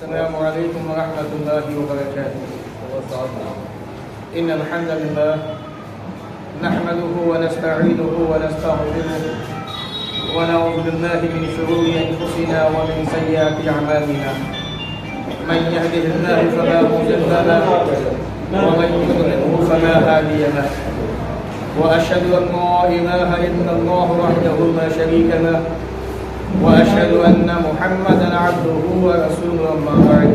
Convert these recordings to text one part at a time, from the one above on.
السلام عليكم ورحمة الله وبركاته. إن الحمد لله نحمده ونستعينه ونستغفره ونعوذ بالله من شرور أنفسنا ومن سيئات أعمالنا. من يهده الله فلا مضل له ومن يضلله فلا هادي له. وأشهد أن لا إله إلا الله وحده لا شريك له وأشهد أن محمدا عبده ورسوله. أما بعد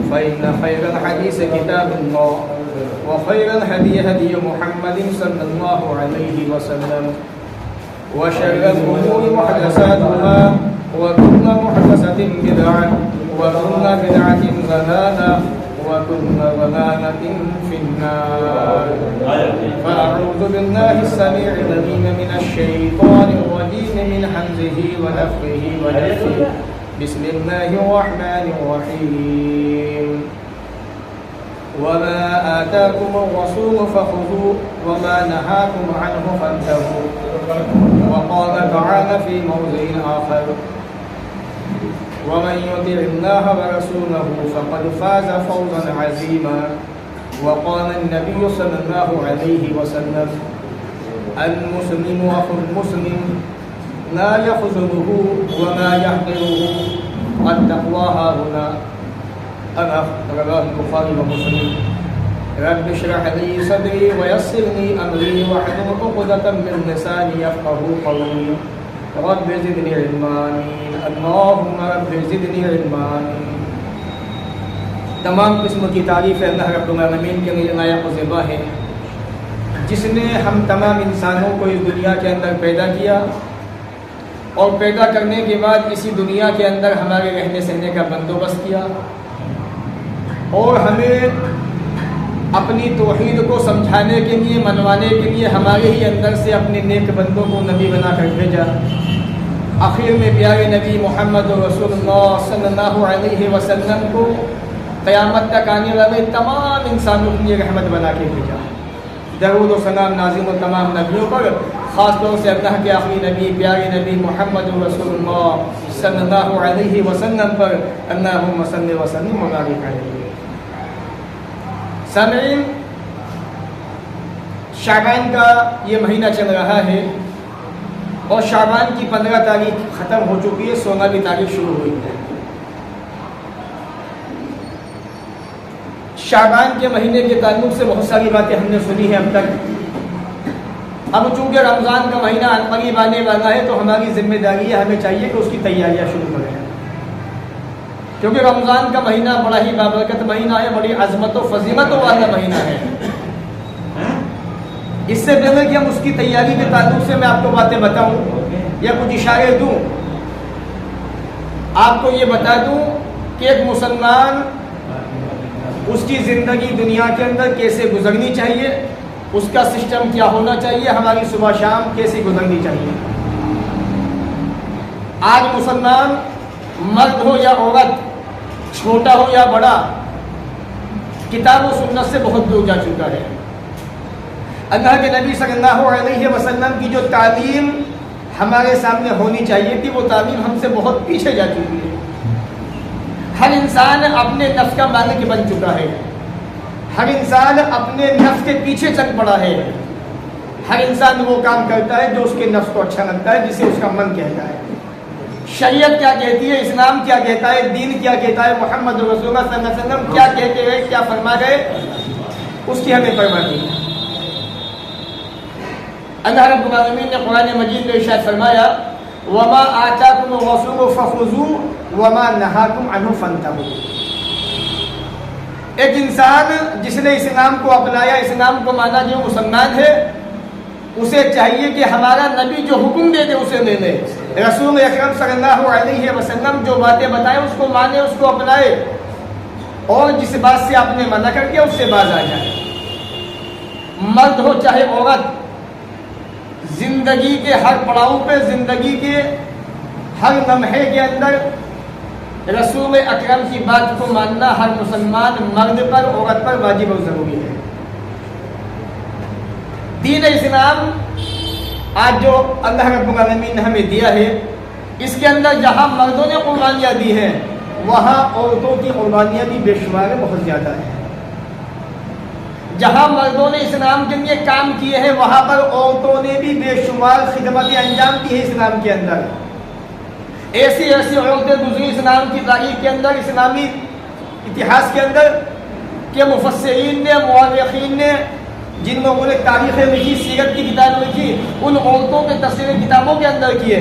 فإن خير الحديث كتاب الله وخير الهدي هدي محمد صلى الله عليه وسلم وشر الأمور محدثاتها وكل محدثة بدعة وكل بدعة ضلالة وكل ضلالة في النار. فأعوذ بالله السميع العليم من الشيطان الرجيم من همزه ونفخه ونفثه. بسم الله الرحمن الرحيم. وما آتاكم الرسول فخذوه وما نهاكم عنه فانتهوا. وقال تعالى في موضع آخر: ومن يطع الله ورسوله فقد فاز فوزا عظيما. وقال النبي صلى الله عليه وسلم: المسلم أخو المسلم لا يخذله وما يحقره. التقوى هاهنا. رواه البخاري ومسلم. رب اشرح لي صدري ويسر لي أمري واحلل عقدة من لساني يفقهوا قولي. رب زدنی علما. اللہم رب زدنی علما. تمام قسم کی تعریف اللہ رب العالمین کے لیے لائق و زیبا ہے، جس نے ہم تمام انسانوں کو اس دنیا کے اندر پیدا کیا اور پیدا کرنے کے بعد اسی دنیا کے اندر ہمارے رہنے سہنے کا بندوبست کیا اور ہمیں اپنی توحید کو سمجھانے کے لیے، منوانے کے لیے ہمارے ہی اندر سے اپنے نیک بندوں کو نبی بنا کر بھیجا. آخر میں پیارے نبی محمد رسول اللہ صلی اللہ علیہ وسلم کو قیامت تک آنے والے تمام انسانوں کے لیے رحمت بنا کے بھیجا. درود و سلام نازل و تمام نبیوں پر، خاص طور سے اللہ کے آخری نبی پیارے نبی محمد رسول اللہ صلی اللہ علیہ وسلم پر اللہم صلی وسلم و بارک علیہ. سامعین، شعبان کا یہ مہینہ چل رہا ہے اور شعبان کی 15 تاریخ ختم ہو چکی ہے، 16ویں تاریخ شروع ہوئی ہے. شعبان کے مہینے کے تعلق سے بہت ساری باتیں ہم نے سنی ہیں اب تک. اب چونکہ رمضان کا مہینہ قریب آنے والا ہے تو ہماری ذمہ داری ہے، ہمیں چاہیے کہ اس کی تیاریاں شروع کریں، کیونکہ رمضان کا مہینہ بڑا ہی بابرکت مہینہ ہے، بڑی عظمت و فضیلت والا مہینہ ہے. اس سے پہلے کہ ہم اس کی تیاری کے تعلق سے میں آپ کو باتیں بتاؤں یا کچھ اشارے دوں، آپ کو یہ بتا دوں کہ ایک مسلمان اس کی زندگی دنیا کے اندر کیسے گزرنی چاہیے، اس کا سسٹم کیا ہونا چاہیے، ہماری صبح شام کیسے گزرنی چاہیے. آج مسلمان مرد ہو یا عورت، چھوٹا ہو یا بڑا، کتاب و سنت سے بہت دور جا چکا ہے. اللہ کے نبی صلی اللہ علیہ وسلم کی جو تعلیم ہمارے سامنے ہونی چاہیے تھی، وہ تعلیم ہم سے بہت پیچھے جا چکی ہے. ہر انسان اپنے نفس کا مالک بن چکا ہے، ہر انسان اپنے نفس کے پیچھے چل پڑا ہے. ہر انسان وہ کام کرتا ہے جو اس کے نفس کو اچھا لگتا ہے، جسے اس کا من کہتا ہے. شریعت کیا کہتی ہے، اسلام کیا کہتا ہے، دین کیا کہتا ہے، محمد رسول اللہ صلی اللہ علیہ وسلم کیا کہتے ہیں، کیا فرما گئے، اس کی ہمیں پرواہ نہیں. اللہ رب العالمین نے قرآن مجید میں ارشاد فرمایا: وما آتاکم الرسول فخذوه وما نہاکم عنہ فانتہوا. ایک انسان جس نے اسلام کو اپنایا، اسلام کو مانا، جو مسلمان ہے، اسے چاہیے کہ ہمارا نبی جو حکم دے دے اسے لے لے. رسول اکرم صلی اللہ علیہ وسلم جو باتیں بتائے اس کو مانے، اس کو اپنائے، اور جس بات سے آپ نے منع کر دیا اس سے باز آ جائے. مرد ہو چاہے عورت، زندگی کے ہر پڑاؤ پہ، زندگی کے ہر لمحے کے اندر رسول اکرم کی بات کو ماننا ہر مسلمان مرد پر، عورت پر واجب اور ضروری ہے. دین اسلام آج جو اللہ رب العالمین نے ہمیں دیا ہے، اس کے اندر جہاں مردوں نے قربانیاں دی ہیں وہاں عورتوں کی قربانیاں بھی بے شمار بہت زیادہ ہیں. جہاں مردوں نے اسلام کے لیے کام کیے ہیں وہاں پر عورتوں نے بھی بے شمار خدمتیں انجام دی ہیں اسلام کے اندر. ایسی عورتیں گزری اسلام کی تاریخ کے اندر، اسلامی اتہاس کے اندر، کہ مفسرین نے، مورخین نے، جن لوگوں نے تاریخیں لکھی، سیرت کی کتاب لکھی، ان عورتوں کے تذکرے کتابوں کے اندر کیے.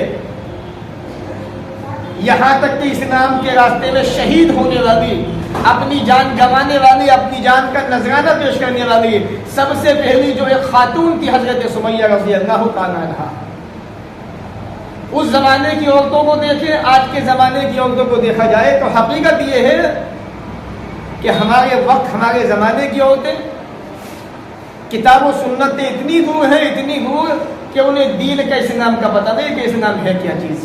یہاں تک کہ اسلام کے راستے میں شہید ہونے والی، اپنی جان گنوانے والی، اپنی جان کا نذرانہ پیش کرنے والی سب سے پہلی جو ایک خاتون تھی حضرت سمیہ رضی اللہ تعالیٰ عنہا. اس زمانے کی عورتوں کو دیکھیں، آج کے زمانے کی عورتوں کو دیکھا جائے تو حقیقت یہ ہے کہ ہمارے وقت، ہمارے زمانے کی عورتیں کتاب و سنت سے اتنی دور ہیں، اتنی دور کہ انہیں دین کا اسلام کا پتہ نہیں کہ اسلام ہے کیا چیز.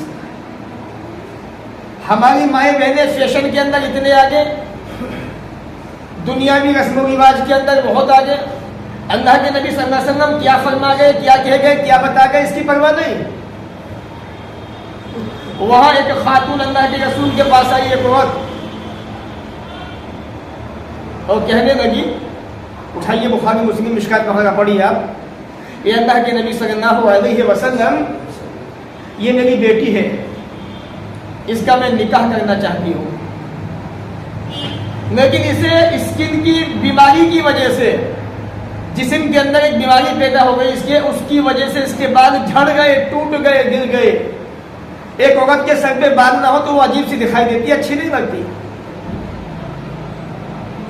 ہماری مائیں بہنیں فیشن کے اندر اتنے آگے، دنیاوی رسم و رواج کے اندر بہت آگے. اللہ کے نبی صلی اللہ علیہ وسلم کیا فرما گئے، کیا کہہ گئے، کیا بتا گئے، اس کی پرواہ نہیں. وہاں ایک خاتون اللہ کے رسول کے پاس آئی ایک وقت اور کہنے لگی، اٹھائیے بخاری مسلم مشکات وغیرہ پڑھیے آپ، اے اللہ کے نبی صلی اللہ علیہ وسلم، یہ میری بیٹی ہے، اس کا میں نکاح کرنا چاہتی ہوں، لیکن اسے اسکن کی بیماری کی وجہ سے، جسم کے اندر ایک بیماری پیدا ہو گئی اس کی وجہ سے اس کے بال جھڑ گئے، ٹوٹ گئے، گر گئے. ایک عورت کے سر پہ بال نہ ہو تو وہ عجیب سی دکھائی دیتی ہے، اچھی نہیں لگتی.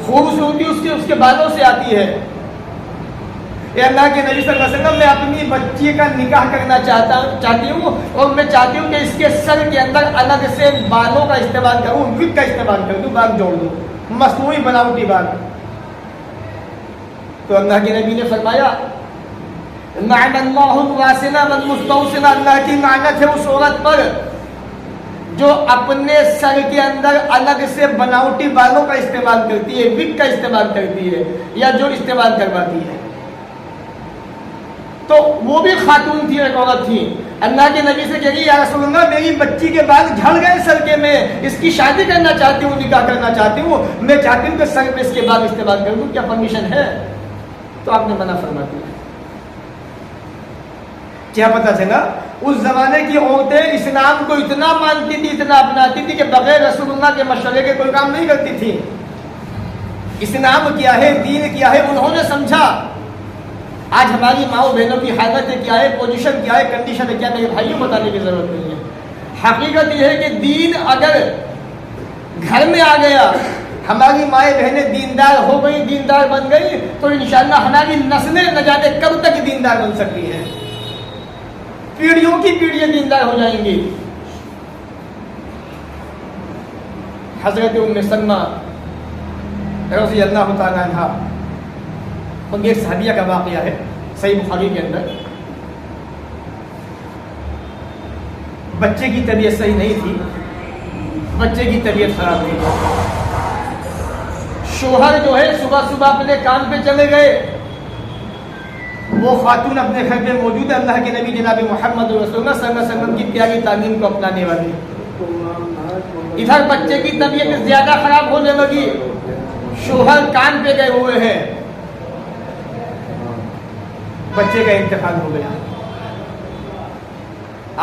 خوبصورتی اس کے بالوں سے آتی ہے. اے اللہ کے نبی صلی اللہ علیہ وسلم، میں اپنی بچی کا نکاح کرنا چاہتی ہوں اور میں چاہتی ہوں کہ اس کے سر کے اندر الگ سے بالوں کا استعمال کروں، وگ کا استعمال کر دوں، بال جوڑ دوں، مصنوعی بناوٹی بال. تو اللہ کے نبی نے فرمایا، لعن اللہ الواسلہ والمستوصلہ، اللہ کی لعنت ہے اس عورت پر جو اپنے سر کے اندر الگ سے بناوٹی بالوں کا استعمال کرتی ہے، وگ کا استعمال کرتی ہے، یا جو استعمال کرواتی ہے. تو وہ بھی خاتون تھی، ایک عورت تھی. اللہ کے نبی سے کہہ رہی، یا رسول اللہ، میری بچی کے بال جھڑ گئے سر کے، میں اس کی شادی کرنا چاہتی ہوں، نکاح کرنا چاہتی ہوں، میں چاہتی ہوں کہ سر پہ اس کے بال استعمال کر دوں، کیا پرمیشن ہے؟ تو آپ نے منع فرما دیا. کیا پتا چلا؟ اس زمانے کی عورتیں اسلام کو اتنا مانتی تھی، اتنا اپناتی تھی کہ بغیر رسول اللہ کے مشورے کے کوئی کام نہیں کرتی تھی. اسلام کیا ہے، دین کیا ہے، انہوں نے سمجھا. آج ہماری ماؤں بہنوں کی حالت کیا ہے، پوزیشن کیا ہے، کنڈیشن کیا ہے، میرے بھائیوں بتانے کی ضرورت نہیں ہے. حقیقت یہ ہے کہ دین اگر گھر میں آ گیا، ہماری مائیں بہنیں دیندار ہو گئی، دیندار بن گئی، تو انشاءاللہ ہماری نسلیں نہ جانے کب تک دیندار بن سکتی ہیں. پیڑھیوں کی پیڑھیاں دیندار ہو جائیں گی. حضرت ام سلمہ رضی اللہ تعالیٰ عنہ، ان کی ایک صحابیہ کا واقعہ ہے صحیح بخاری کے اندر. بچے کی طبیعت صحیح نہیں تھی، بچے کی طبیعت خراب ہوئی. شوہر جو ہے صبح صبح اپنے کام پہ چلے گئے، وہ خاتون اپنے گھر پہ موجود ہے، اللہ کے نبی جناب محمد رسول اللہ صلی اللہ علیہ وسلم کی پیاری تعلیم کو اپنانے والی. ادھر بچے کی طبیعت زیادہ خراب ہونے لگی، شوہر کام پہ گئے ہوئے ہیں، بچے کا انتقال ہو گیا.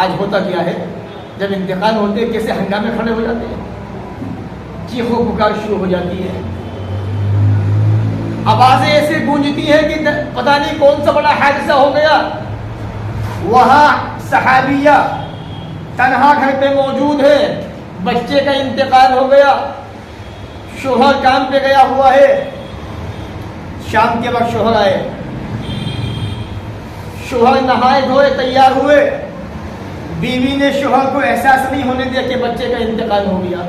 آج ہوتا کیا ہے، جب انتقال ہوتے کیسے ہنگامے کھڑے ہو جاتے ہیں، چیخ و پکار شروع ہو جاتی ہے، آوازیں ایسے گونجتی ہیں کہ پتہ نہیں کون سا بڑا حادثہ ہو گیا. وہاں صحابیہ تنہا گھر پہ موجود ہے، بچے کا انتقال ہو گیا، شوہر کام پہ گیا ہوا ہے. شام کے وقت شوہر آئے، شوہر نہائے دھوئے تیار ہوئے، بیوی نے شوہر کو احساس نہیں ہونے دیا کہ بچے کا انتقال ہو گیا.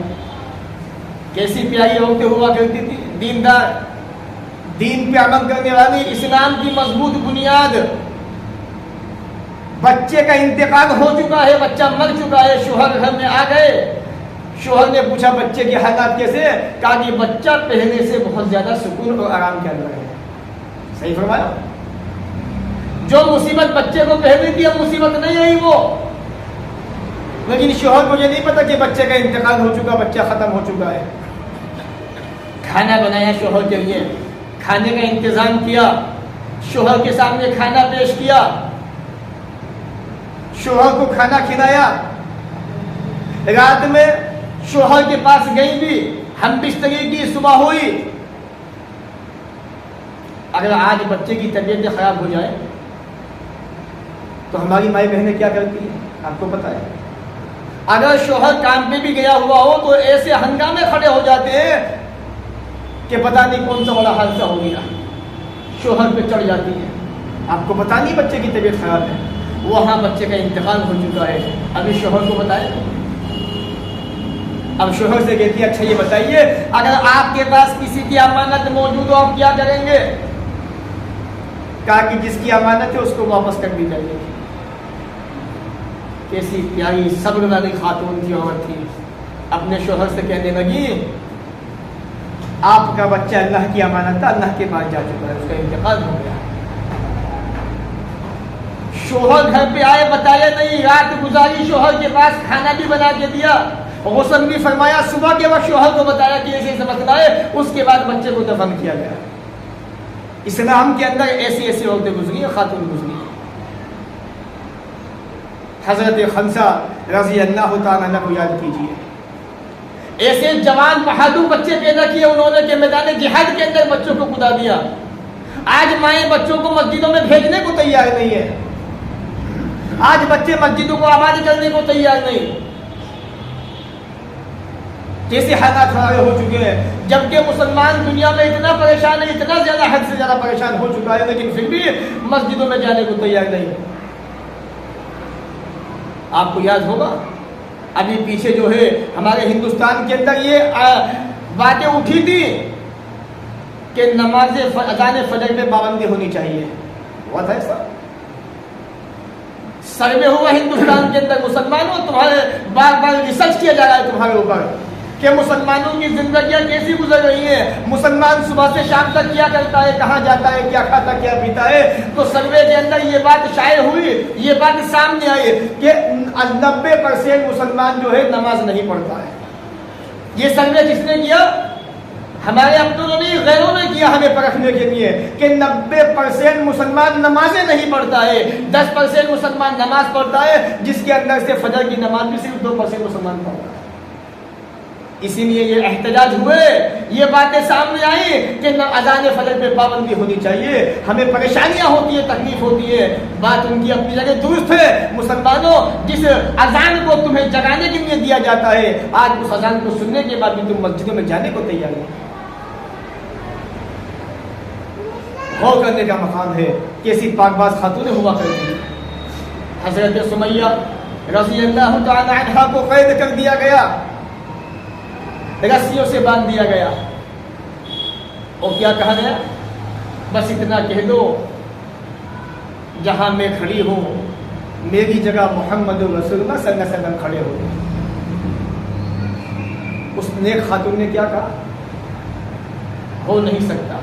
کیسی پیاری عورتیں ہوا کرتی تھی، دیندار، دین پہ عمل کرنے والی، اسلام کی مضبوط بنیاد. بچے کا انتقال ہو چکا ہے، بچہ مر چکا ہے، شوہر گھر میں آ گئے. شوہر نے پوچھا بچے کے حالات کیسے؟ کہا کہ بچہ پہلے سے بہت زیادہ سکون اور آرام کے اندر ہے. صحیح فرمایا؟ جو مصیبت بچے کو پہلے تھی اب مصیبت نہیں آئی. وہ لیکن شوہر کو یہ نہیں پتا کہ بچے کا انتقال ہو چکا، بچہ ختم ہو چکا ہے. کھانا بنایا شوہر کے لیے، کھانے کا انتظام کیا، شوہر کے سامنے کھانا پیش کیا، شوہر کو کھانا کھلایا. رات میں شوہر کے پاس گئی بھی، ہم بستری کی، صبح ہوئی. اگر آج بچے کی طبیعت خراب ہو جائے تو ہماری مائی بہنیں کیا کرتی ہیں آپ کو پتا ہے. اگر شوہر کام پہ بھی گیا ہوا ہو تو ایسے ہنگامے کھڑے ہو جاتے ہیں کہ پتہ نہیں کون سا بڑا حادثہ ہو گیا، شوہر پہ چڑھ جاتی ہے. آپ کو پتہ نہیں بچے کی طبیعت خراب ہے، وہاں بچے کا انتقال ہو چکا ہے، ابھی شوہر کو بتائے. اب شوہر سے کہتی ہے اچھا یہ بتائیے اگر آپ کے پاس کسی کی امانت موجود ہو آپ کیا کریں گے؟ کہا کہ جس کی امانت ہے اس کو واپس کر دی جائے گی. کیسی پیاری صبر والی خاتون تھی، عورت تھی. اپنے شوہر سے کہنے لگی آپ کا بچہ اللہ کی امانت تھا، اللہ کے پاس جا چکا ہے، اس کا انتقال ہو گیا. شوہر گھر پہ آئے بتایا نہیں، رات گزاری شوہر کے پاس، کھانا بھی بنا کے دیا، غسل بھی فرمایا، صبح کے وقت شوہر کو بتایا کہ ایسے ایسے مسئلہ ہے، اس کے بعد بچے کو دفن کیا گیا. اسلام کے اندر ایسی ایسی عورتیں گزری ہیں، خاتون گزری ہیں. حضرت خنسا رضی اللہ تعالیٰ عنہ کو یاد کیجیے، ایسے جوان بہادر بچے پیدا کیے انہوں نے کہ میدان جہاد کے اندر بچوں کو کدا دیا. آج مائیں بچوں کو مسجدوں میں بھیجنے کو تیار نہیں ہے، آج بچے مسجدوں کو آباد کرنے کو تیار نہیں. کیسے حالات خراب ہو چکے ہیں، جبکہ مسلمان دنیا میں اتنا پریشان ہے، اتنا زیادہ حد سے زیادہ پریشان ہو چکا ہے، لیکن پھر بھی مسجدوں میں جانے کو تیار نہیں. آپ کو یاد ہوگا ابھی پیچھے جو ہے ہمارے ہندوستان کے اندر یہ باتیں اٹھی تھی کہ نماز اذان فجر میں پابندی ہونی چاہیے. ہوا تھا ایسا؟ سروے ہوا ہندوستان کے اندر، مسلمانوں تمہارے بار بار ریسرچ کیا جا رہا ہے تمہارے اوپر کہ مسلمانوں کی زندگیاں کیسی گزر رہی ہیں، مسلمان صبح سے شام تک کیا کرتا ہے، کہاں جاتا ہے، کیا کھاتا کیا پیتا ہے. تو سروے کے اندر یہ بات شائع ہوئی، یہ بات سامنے آئی کہ 90% مسلمان جو ہے نماز نہیں پڑھتا ہے. یہ سروے کس نے کیا؟ ہمارے اپنوں نے غیروں نے کیا ہمیں پرکھنے کے لیے کہ 90% مسلمان نمازیں نہیں پڑھتا ہے، 10% مسلمان نماز پڑھتا ہے، جس کے اندر سے فجر کی نماز بھی صرف 2% مسلمان پڑھتا ہے. اسی لیے یہ احتجاج ہوئے، یہ باتیں سامنے آئی کہ اذان فجر پہ پابندی ہونی چاہیے. ہمیں پریشانیاں ہوتی ہے، تکلیف ہوتی ہے، بات ان کی اپنی جگہ درست ہے. مسلمانوں جس اذان کو تمہیں جگانے کے لیے دیا جاتا ہے، آج اس اذان کو سننے کے بعد بھی تم مسجدوں میں جانے کو تیار نہیں. غور کرنے کا مقام ہے کیسی پاک باز خاتون ہوا کرتی. حضرت سمیہ رضی اللہ تعالی عنہا کو قید کر دیا گیا، رسیوں سے باندھ دیا گیا، اور کیا کہا گیا؟ بس اتنا کہہ دو جہاں میں کھڑی ہوں میری جگہ محمد رسول اللہ صلی اللہ علیہ وسلم کھڑے ہو. اس نیک خاتون نے کیا کہا؟ ہو نہیں سکتا،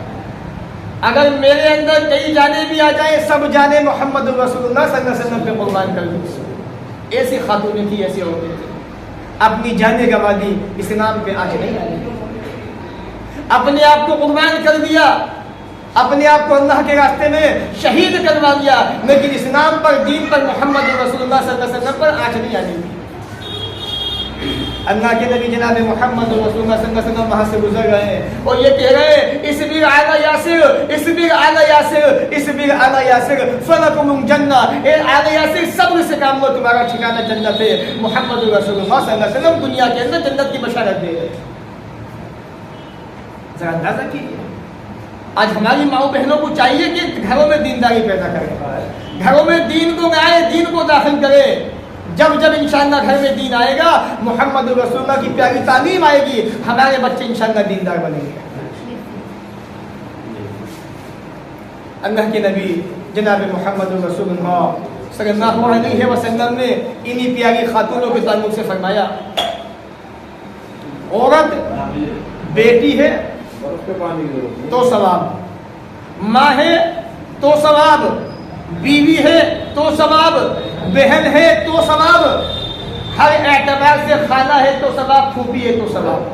اگر میرے اندر کئی جانیں بھی آ جائیں سب جانے محمد رسول اللہ صلی اللہ علیہ وسلم پہ قربان کر دوں. ایسی خاتونیں تھی، ایسی عورتیں تھیں، اپنی جانیں گنوا دی، اسلام پہ آج نہیں آئی، اپنے آپ کو قربان کر دیا، اپنے آپ کو اللہ کے راستے میں شہید کروا دیا، لیکن اسلام پر، دین پر، محمد رسول اللہ صلی اللہ علیہ وسلم پر آج نہیں آئی. اللہ کے نبی جناب محمد رسول اللہ صلی اللہ علیہ وسلم وہاں سے گزر رہے ہیں اور یہ کہہ رہے ہیں اصبر علی یاسر، اصبر علی یاسر، اصبر علی یاسر فلکم الجنہ. اے علی یاسر صبر سے کام لو، تمہارا ٹھکانہ جنت ہے. محمد رسول اللہ صلی اللہ علیہ وسلم دنیا کے اندر جنت کی بشارت دے رہے. ذرا اندازہ کیجیے آج ہماری ماؤں بہنوں کو چاہیے کہ گھروں میں دینداری پیدا کرے، گھروں میں دین کو لائے، دین کو داخل کرے. جب جب انشاءاللہ گھر میں دین آئے گا، محمد رسول اللہ کی پیاری تعلیم آئے گی، ہمارے بچے انشاءاللہ دیندار بنیں گے. اللہ کے نبی جناب محمد رسول اللہ صلی اللہ علیہ وسلم نے انہی پیاری خاتونوں کے تعلق سے فرمایا، عورت بیٹی ہے تو ثواب، ماں ہے تو ثواب، بیوی ہے تو ثواب، بہن ہے تو ثواب، ہر اعتبار سے خالہ ہے تو ثواب، پھوپھی ہے تو ثواب۔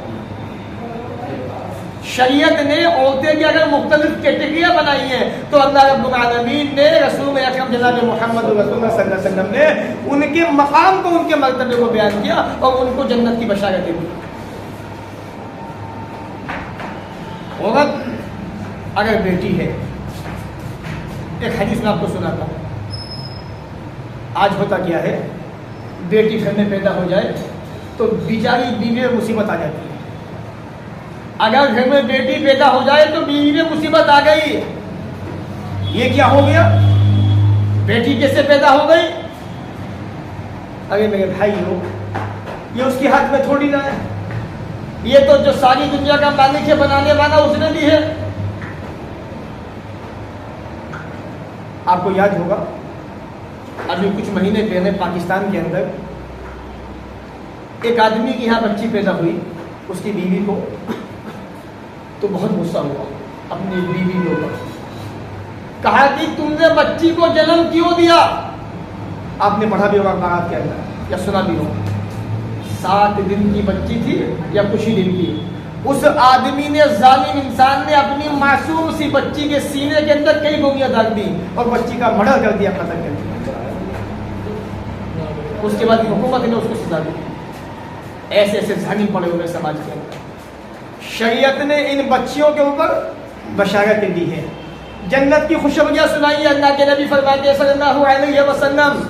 شریعت نے عورتیں کی اگر مختلف کیٹیگریاں بنائی ہیں تو اللہ رب العالمین نے رسول اکرم جناب محمد رسول اللہ صلی اللہ علیہ وسلم نے ان کے مقام کو، ان کے مرتبے کو بیان کیا اور ان کو جنت کی بشارتیں دی۔ عورت اگر بیٹی ہے، ایک حدیث میں آپ کو سناتا ہوں، آج ہوتا کیا ہے، بیٹی گھر میں پیدا ہو جائے تو بیچاری بیوی میں مصیبت آ جاتی ہے۔ اگر گھر میں بیٹی پیدا ہو جائے تو بیوی میں مصیبت آ گئی، یہ کیا ہو گیا، بیٹی کیسے پیدا ہو گئی؟ ارے میرے بھائی ہو، یہ اس کے ہاتھ میں تھوڑی نہ ہے، یہ تو جو ساری دنیا کا مالک ہے، بنانے والا اس نے دی ہے۔ آپ کو یاد ہوگا ابھی کچھ مہینے پہلے پاکستان کے اندر ایک آدمی کی یہاں بچی پیدا ہوئی، اس کی بیوی کو، تو بہت غصہ ہوا اپنی بیوی کے اوپر، کہا کہ تم نے بچی کو جنم کیوں دیا؟ آپ نے پڑھا بھی ہوگا اخبارات کے اندر یا سنا بھی ہوگا، 7 دن کی بچی تھی یا کچھ ہی دن کی، اس آدمی نے، ظالم انسان نے اپنی معصوم سی بچی کے سینے کے اندر کئی گولیاں داغ دی اور بچی کا مرڈر کر دیا، قتل کر دیا۔ اس کے بعد حکومت نے اس کو سزا دی۔ ایسے ایسے ظالم پڑے ہوئے سماج کے اندر، شریعت نے ان بچیوں کے اوپر بشارتیں دی ہیں، جنت کی خوشخبریاں سنائی۔ اللہ کے نبی فرماتے ہیں صلی اللہ علیہ وسلم،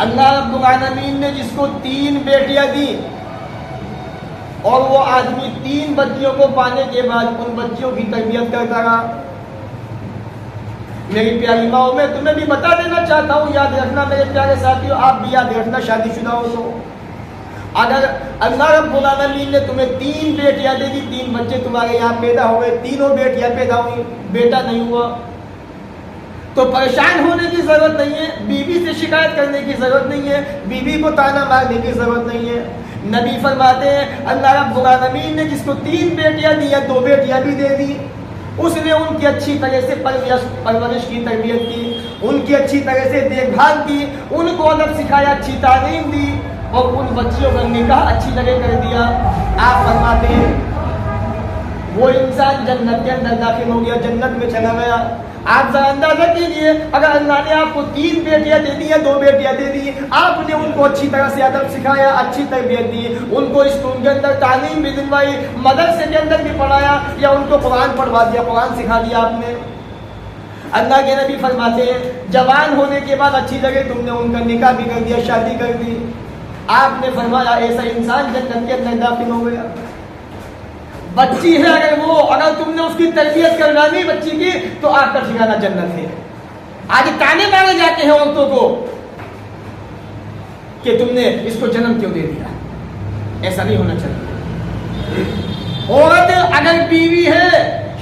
اللہ رب العالمین نے جس کو 3 بیٹیاں دی اور وہ آدمی 3 بچیوں کو پانے کے بعد ان بچیوں کی تربیت کرتا رہا۔ میری پیاری ماں، میں تمہیں بھی بتا دینا چاہتا ہوں، یاد رکھنا میرے پیارے ساتھیوں، آپ بھی یاد رکھنا شادی شدہ ہو تو، اگر اللہ رب العالمین نے تمہیں 3 بیٹیاں دے دی، 3 بچے تمہارے یہاں پیدا ہوئے، تینوں بیٹیاں پیدا ہوئی، بیٹا نہیں ہوا، تو پریشان ہونے کی ضرورت نہیں ہے، بیوی سے شکایت کرنے کی ضرورت نہیں ہے، بیوی کو تانا مارنے کی ضرورت نہیں ہے۔ نبی فرماتے ہیں اللہ رب العالمین نے جس کو 3 بیٹیاں دی ہیں، 2 بیٹیاں بھی دے دی، اس نے ان کی اچھی طرح سے پرورش کی، تربیت کی، ان کی اچھی طرح سے دیکھ بھال کی، ان کو ادب سکھایا، اچھی تعلیم دی اور ان بچیوں کا نکاح اچھی طرح کر دیا۔ آپ فرماتے ہیں وہ انسان جنت کے اندر داخل ہو گیا، جنت میں چلا گیا۔ آپ ذرا اندازہ کیجیے، اگر اللہ نے آپ کو 3 بیٹیاں دے دی ہیں، 2 بیٹیاں دے دی، آپ نے ان کو اچھی طرح سے ادب سکھایا، اچھی تربیت دی، ان کو اسکول کے اندر تعلیم بھی دلوائی، مدرسے کے اندر بھی پڑھایا، یا ان کو قرآن پڑھوا دیا، قرآن سکھا دیا آپ نے۔ اللہ کے نبی فرماتے ہیں جوان ہونے کے بعد اچھی جگہ تم نے ان کا نکاح بھی کر دیا، شادی کر دی، آپ نے فرمایا ایسا انسان جنت کے اندر داخل ہو گیا۔ بچی ہے اگر تم نے اس کی تربیت کروانی بچی کی تو آپ کا ٹھکانہ جنت ہے۔ آج تانے مارے جاتے ہیں عورتوں کو کہ تم نے اس کو جنم کیوں دے دیا، ایسا نہیں ہونا چاہیے۔ عورت اگر بیوی ہے،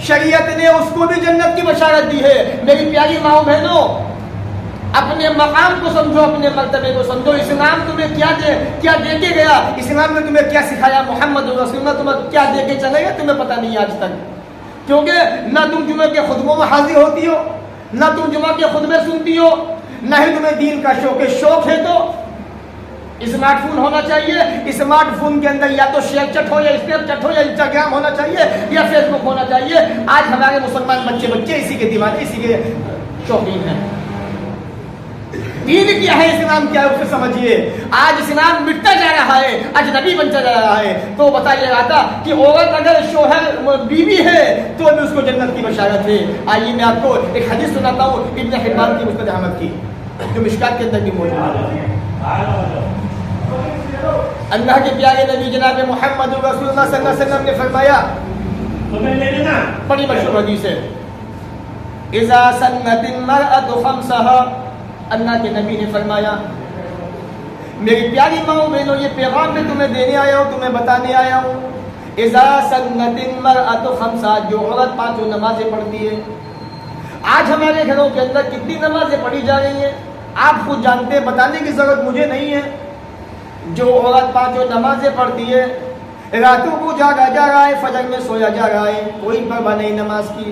شریعت نے اس کو بھی جنت کی بشارت دی ہے۔ میری پیاری ماؤں بہنوں، اپنے مقام کو سمجھو، اپنے مرتبے کو سمجھو۔ اسلام تمہیں کیا دے کے گیا، اسلام نے تمہیں کیا سکھایا، محمد رسول اللہ تمہیں کیا دے کے چلے گا تمہیں پتہ نہیں آج تک، کیونکہ نہ تم جمعے کے خطبوں میں حاضر ہوتی ہو، نہ تم جمعہ کے خطبے سنتی ہو، نہ ہی تمہیں دین کا شوق ہے۔ تو اسمارٹ فون ہونا چاہیے، اسمارٹ فون کے اندر یا تو شیئر چیٹ ہو، یا اسنیپ چیٹ ہو، یا انسٹاگرام ہونا چاہیے، یا فیس بک ہونا چاہیے۔ آج ہمارے مسلمان بچے اسی کے دیوانے، اسی کے شوقین ہیں۔ دین کیا ہے، اسلام کیا ہے، اسے سمجھیے۔ آج اسلام مٹتا جا رہا ہے، اجنبی بنتا جا رہا ہے۔ تو بتائیے رہا تھا کہ عورت اگر شوہر بیوی ہے تو بھی اس کو جنت کی بشارت ہے۔ آئیے میں آپ کو ایک حدیث سناتا ہوں ابن حبان کی مستدرک احمد کی، جو مشکات کے اندر بھی موجود ہے۔ اللہ کے پیارے نبی جناب محمد رسول اللہ صلی اللہ علیہ وسلم نے فرمایا، بڑی مشہور حدیث ہے، اذا سنت المرأة خمسها، اللہ کے نبی نے فرمایا، میری پیاری ماں بہنوں، یہ پیغام میں تمہیں دینے آیا ہوں، تمہیں بتانے آیا ہوں۔ اذا سنت المرأة خمسها، جو عورت 5 نمازیں پڑھتی ہے۔ آج ہمارے گھروں کے اندر کتنی نمازیں پڑھی جا رہی ہیں آپ خود جانتے ہیں، بتانے کی ضرورت مجھے نہیں ہے۔ جو عورت 5 نمازیں پڑھتی ہے، راتوں کو جاگا جا رہا ہے، فجر میں سویا جا رہا ہے، کوئی پرواہ نہیں نماز کی،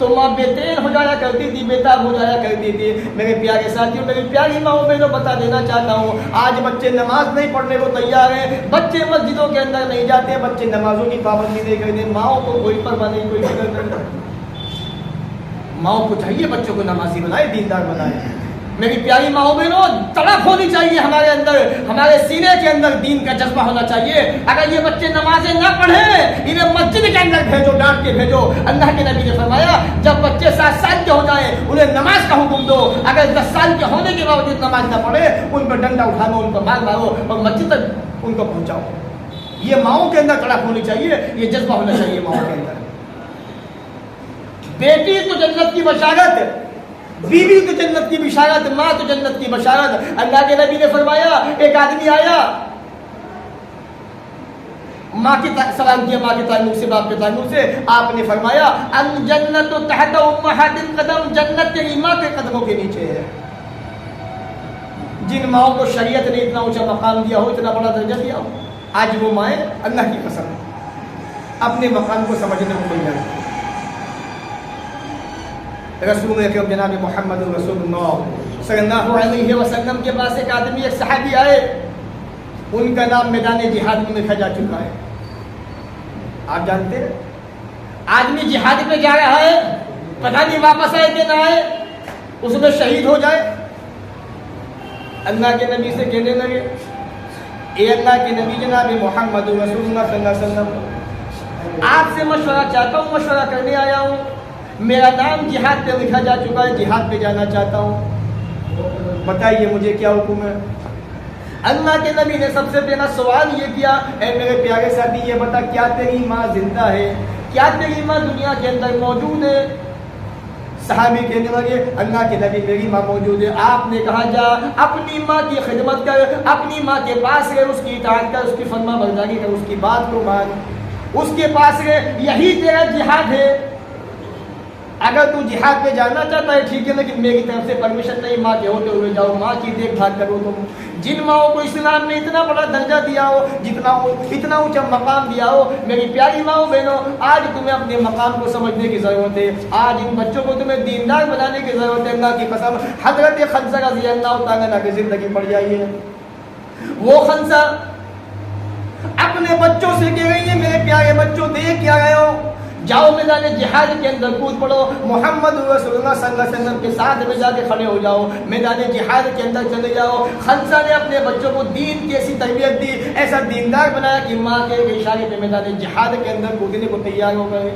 تو ماں بے ہو جایا کرتی تھی، بےتاب ہو جایا کرتی تھی۔ میرے پیارے ساتھیوں، میری پیاری ماؤں بہنوں، بتا دینا چاہتا ہوں آج بچے نماز نہیں پڑھنے کو تیار ہیں، بچے مسجدوں کے اندر نہیں جاتے، بچے نمازوں کی پابندی نہیں کرتے، ماؤں کو کوئی پرواہ نہیں، کوئی فکر نہیں۔ ماؤں کو چاہیے بچوں کو نمازی بنائے، دیندار بنائے۔ میری پیاری ماؤں بہنوں، تڑپ ہونی چاہیے ہمارے اندر، ہمارے سینے کے اندر دین کا جذبہ ہونا چاہیے۔ اگر یہ بچے نمازیں نہ پڑھیں، انہیں مسجد کے اندر بھیجو، ڈانٹ کے بھیجو۔ اللہ کے نبی نے فرمایا جب بچے 7 سال کے ہو جائیں انہیں نماز کا حکم دو، اگر 10 سال کے ہونے کے باوجود نماز نہ پڑھے ان پر ڈنڈا اٹھاؤ، ان کو مار مارو اور مسجد تک ان کو پہنچاؤ۔ یہ ماؤں کے اندر تڑپ ہونی چاہیے، یہ جذبہ ہونا چاہیے ماؤں کے اندر۔ بیٹی تو جنت کی بشارت، بیوی تو جنت کی بشارت، ماں تو جنت کی بشارت۔ اللہ کے نبی نے فرمایا ایک آدمی آیا، ماں کی سلام کیا، ماں کے تعلق سے، باپ کے تعلق سے، آپ نے فرمایا الجنت تحت امہات القدم، جنت تیری ماں کے قدموں کے نیچے ہے۔ جن ماؤں کو شریعت نے اتنا اونچا مقام دیا ہو، اتنا بڑا درجہ دیا ہو، آج وہ مائیں اللہ کی قسم اپنے مقام کو سمجھنے کو تیار ہیں۔ رسول اکرم جناب محمد رسول اللہ صلی اللہ علیہ وسلم کے پاس ایک آدمی، ایک صحابی آئے، ان کا نام میدان جہاد میں لکھا جا چکا ہے۔ آپ جانتے ہیں آدمی جہاد پہ جا رہا ہے، پتہ نہیں واپس آئے کہ نہ آئے، اس میں شہید ہو جائے۔ اللہ کے نبی سے کہنے لگے اے اللہ کے نبی جناب محمد رسول اللہ صلی اللہ علیہ وسلم، آپ سے مشورہ چاہتا ہوں، مشورہ کرنے آیا ہوں، میرا نام جہاد پہ لکھا جا چکا ہے، جہاد پہ جانا چاہتا ہوں، بتائیے مجھے کیا حکم ہے؟ اللہ کے نبی نے سب سے پہلا سوال یہ کیا، اے میرے پیارے ساتھی یہ بتا کیا تیری ماں زندہ ہے، کیا تیری ماں دنیا کے اندر موجود ہے؟ صحابی کہنے لگے اللہ کے نبی میری ماں موجود ہے۔ آپ نے کہا جا اپنی ماں کی خدمت کر، اپنی ماں کے پاس رہ، اس کی اطاعت کر، اس کی فرما برداری کر، اس کی بات کو مان، اس کے پاس رہ، یہی تیرا جہاد ہے۔ اگر تو جہاد پہ جانا چاہتا ہے ٹھیک ہے، لیکن میری طرف سے پرمیشن نہیں، ماں کے ہوتے ہوئے جاؤ، ماں کی دیکھ بھال کرو تم۔ جن ماؤں کو اسلام نے اتنا بڑا درجہ دیا ہو، اتنا اونچا مقام دیا ہو، میری پیاری ماؤں بہنوں، آج تمہیں اپنے مقام کو سمجھنے کی ضرورت ہے، آج ان بچوں کو تمہیں دیندار بنانے کی ضرورت ہے۔ اللہ کی قسم حضرت خنسہ رضی اللہ تعالیٰ عنہ کی زندگی پڑ جائیے، وہ خنسہ اپنے بچوں سے کہہ رہی ہے میرے پیارے بچوں دیکھ کیا گئے ہو، جاؤ میدان جہاد کے اندر کود پڑو، محمد رسول اللہ صلی اللہ علیہ وسلم کے ساتھ میں جا کے کھڑے ہو جاؤ، میدان جہاد کے اندر چلے جاؤ۔ خنسہ نے اپنے بچوں کو دین کی ایسی تربیت دی، ایسا دیندار بنایا کہ ماں کے اشارے پہ میدان جہاد کے اندر کودنے کو تیار ہو گئے۔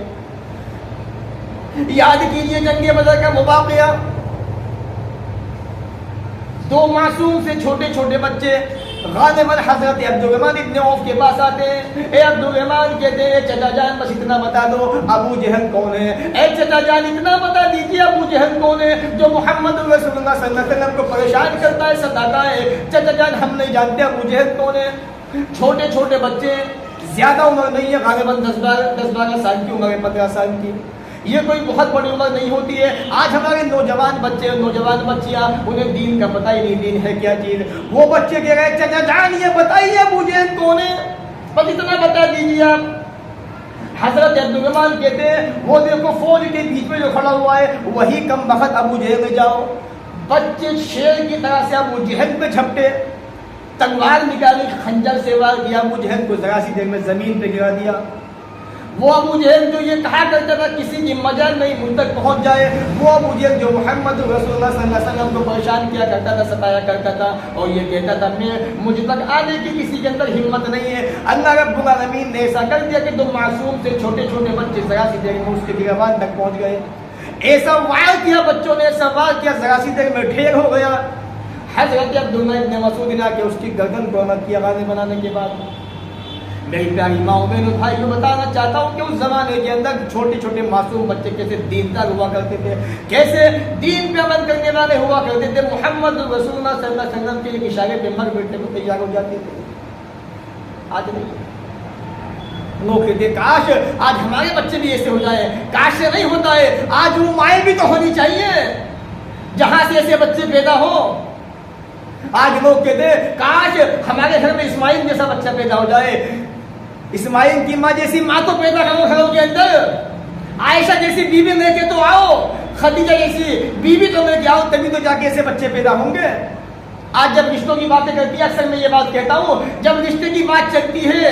یاد کیجئے جنگ بدر کا واقعہ، 2 معصوم سے چھوٹے چھوٹے بچے غالباً حضرت عبدالرحمن ابن عوف کے پاس آتے ہیں۔ اے عبدالرحمن کہتے ہیں چچا جان بس اتنا بتا دو ابو جہل کون ہے، اے چچا جان اتنا بتا دیجیے ابو جہل کون ہے جو محمد رسول اللہ صلی اللہ علیہ وسلم کو پریشان کرتا ہے، ستاتا ہے۔ چچا جان ہم نہیں جانتے ابو جہل کون ہے۔ چھوٹے چھوٹے بچے، زیادہ عمر نہیں ہے، غالباً 10-12 سال کی عمر ہے، 15 سال کی، یہ کوئی بہت بڑی عمر نہیں ہوتی ہے۔ آج ہمارے نوجوان بچے اور نوجوان بچیاں انہیں دین کا پتہ ہی نہیں، دین ہے کیا چیز۔ وہ بچے کہہ رہے چچا جان یہ بتائیے ابو جہل کون ہے، بس اتنا بتا دیجیے آپ۔ حضرت عبدالرحمن کہتے ہیں وہ دیکھو فوج کے بیچ میں جو کھڑا ہوا ہے وہی کم بخت ابو جہل میں جاؤ۔ بچے شیر کی طرح سے ابو جہل پہ جھپٹے، تلوار نکالی، خنجر سے وار کیا، ابو جہل کو ذرا سی دیر میں زمین پہ گرا دیا۔ وہ ابو جہل جو یہ کہا کرتا تھا کسی کی مجال نہیں مجھ تک پہنچ جائے، وہ ابو جہل جو محمد رسول اللہ صلی اللہ علیہ وسلم کو پریشان کیا کرتا تھا، ستایا کرتا تھا، اور یہ کہتا تھا مجھ تک آنے کی کسی کے اندر ہمت نہیں ہے۔ اللہ رب العالمین نے ایسا کر دیا کہ 2 معصوم سے چھوٹے چھوٹے بچے ذرا سی دیر میں اس کے گریبان تک پہنچ گئے۔ ایسا وار کیا بچوں نے، ایسا وار کیا ذرا سی دیر میں ڈھیر ہو گیا۔ حضرت عبداللہ ابن مسعود نے آ کے اس کی گردن کو الگ کیا غازی بنانے کے بعد۔ میری پیاری ماؤں بہنوں بھائیوں بتانا چاہتا ہوں کہ اس زمانے کے اندر چھوٹے چھوٹے معصوم بچے کیسے دیندار ہوا کرتے تھے، کیسے دین پہ عمل کرنے والے ہوا کرتے تھے، محمد رسول اللہ صلی اللہ علیہ وسلم کے ایک اشارے پہ مر بیٹھنے کو تیار ہو جاتے تھے۔ آج نہیں، لوگ کہتے کاش آج ہمارے بچے بھی ایسے ہو جائے، کاش سے نہیں ہوتا ہے، آج وہ مائیں بھی تو ہونی چاہیے جہاں سے ایسے بچے پیدا ہو۔ آج لوگ کہتے کاش ہمارے گھر میں اسماعیل جیسا بچہ پیدا ہو جائے، اسماعیل کی ماں جیسی ماں تو پیدا کرو گھروں کے اندر۔ عائشہ جیسی بیوی لے کے تو آؤ، خدیجہ جیسی بیوی تو لے کے آؤ، تبھی تو جا کے ایسے بچے پیدا ہوں گے۔ آج جب رشتوں کی باتیں کرتی ہے، اکثر میں یہ بات کہتا ہوں، جب رشتے کی بات چلتی ہے،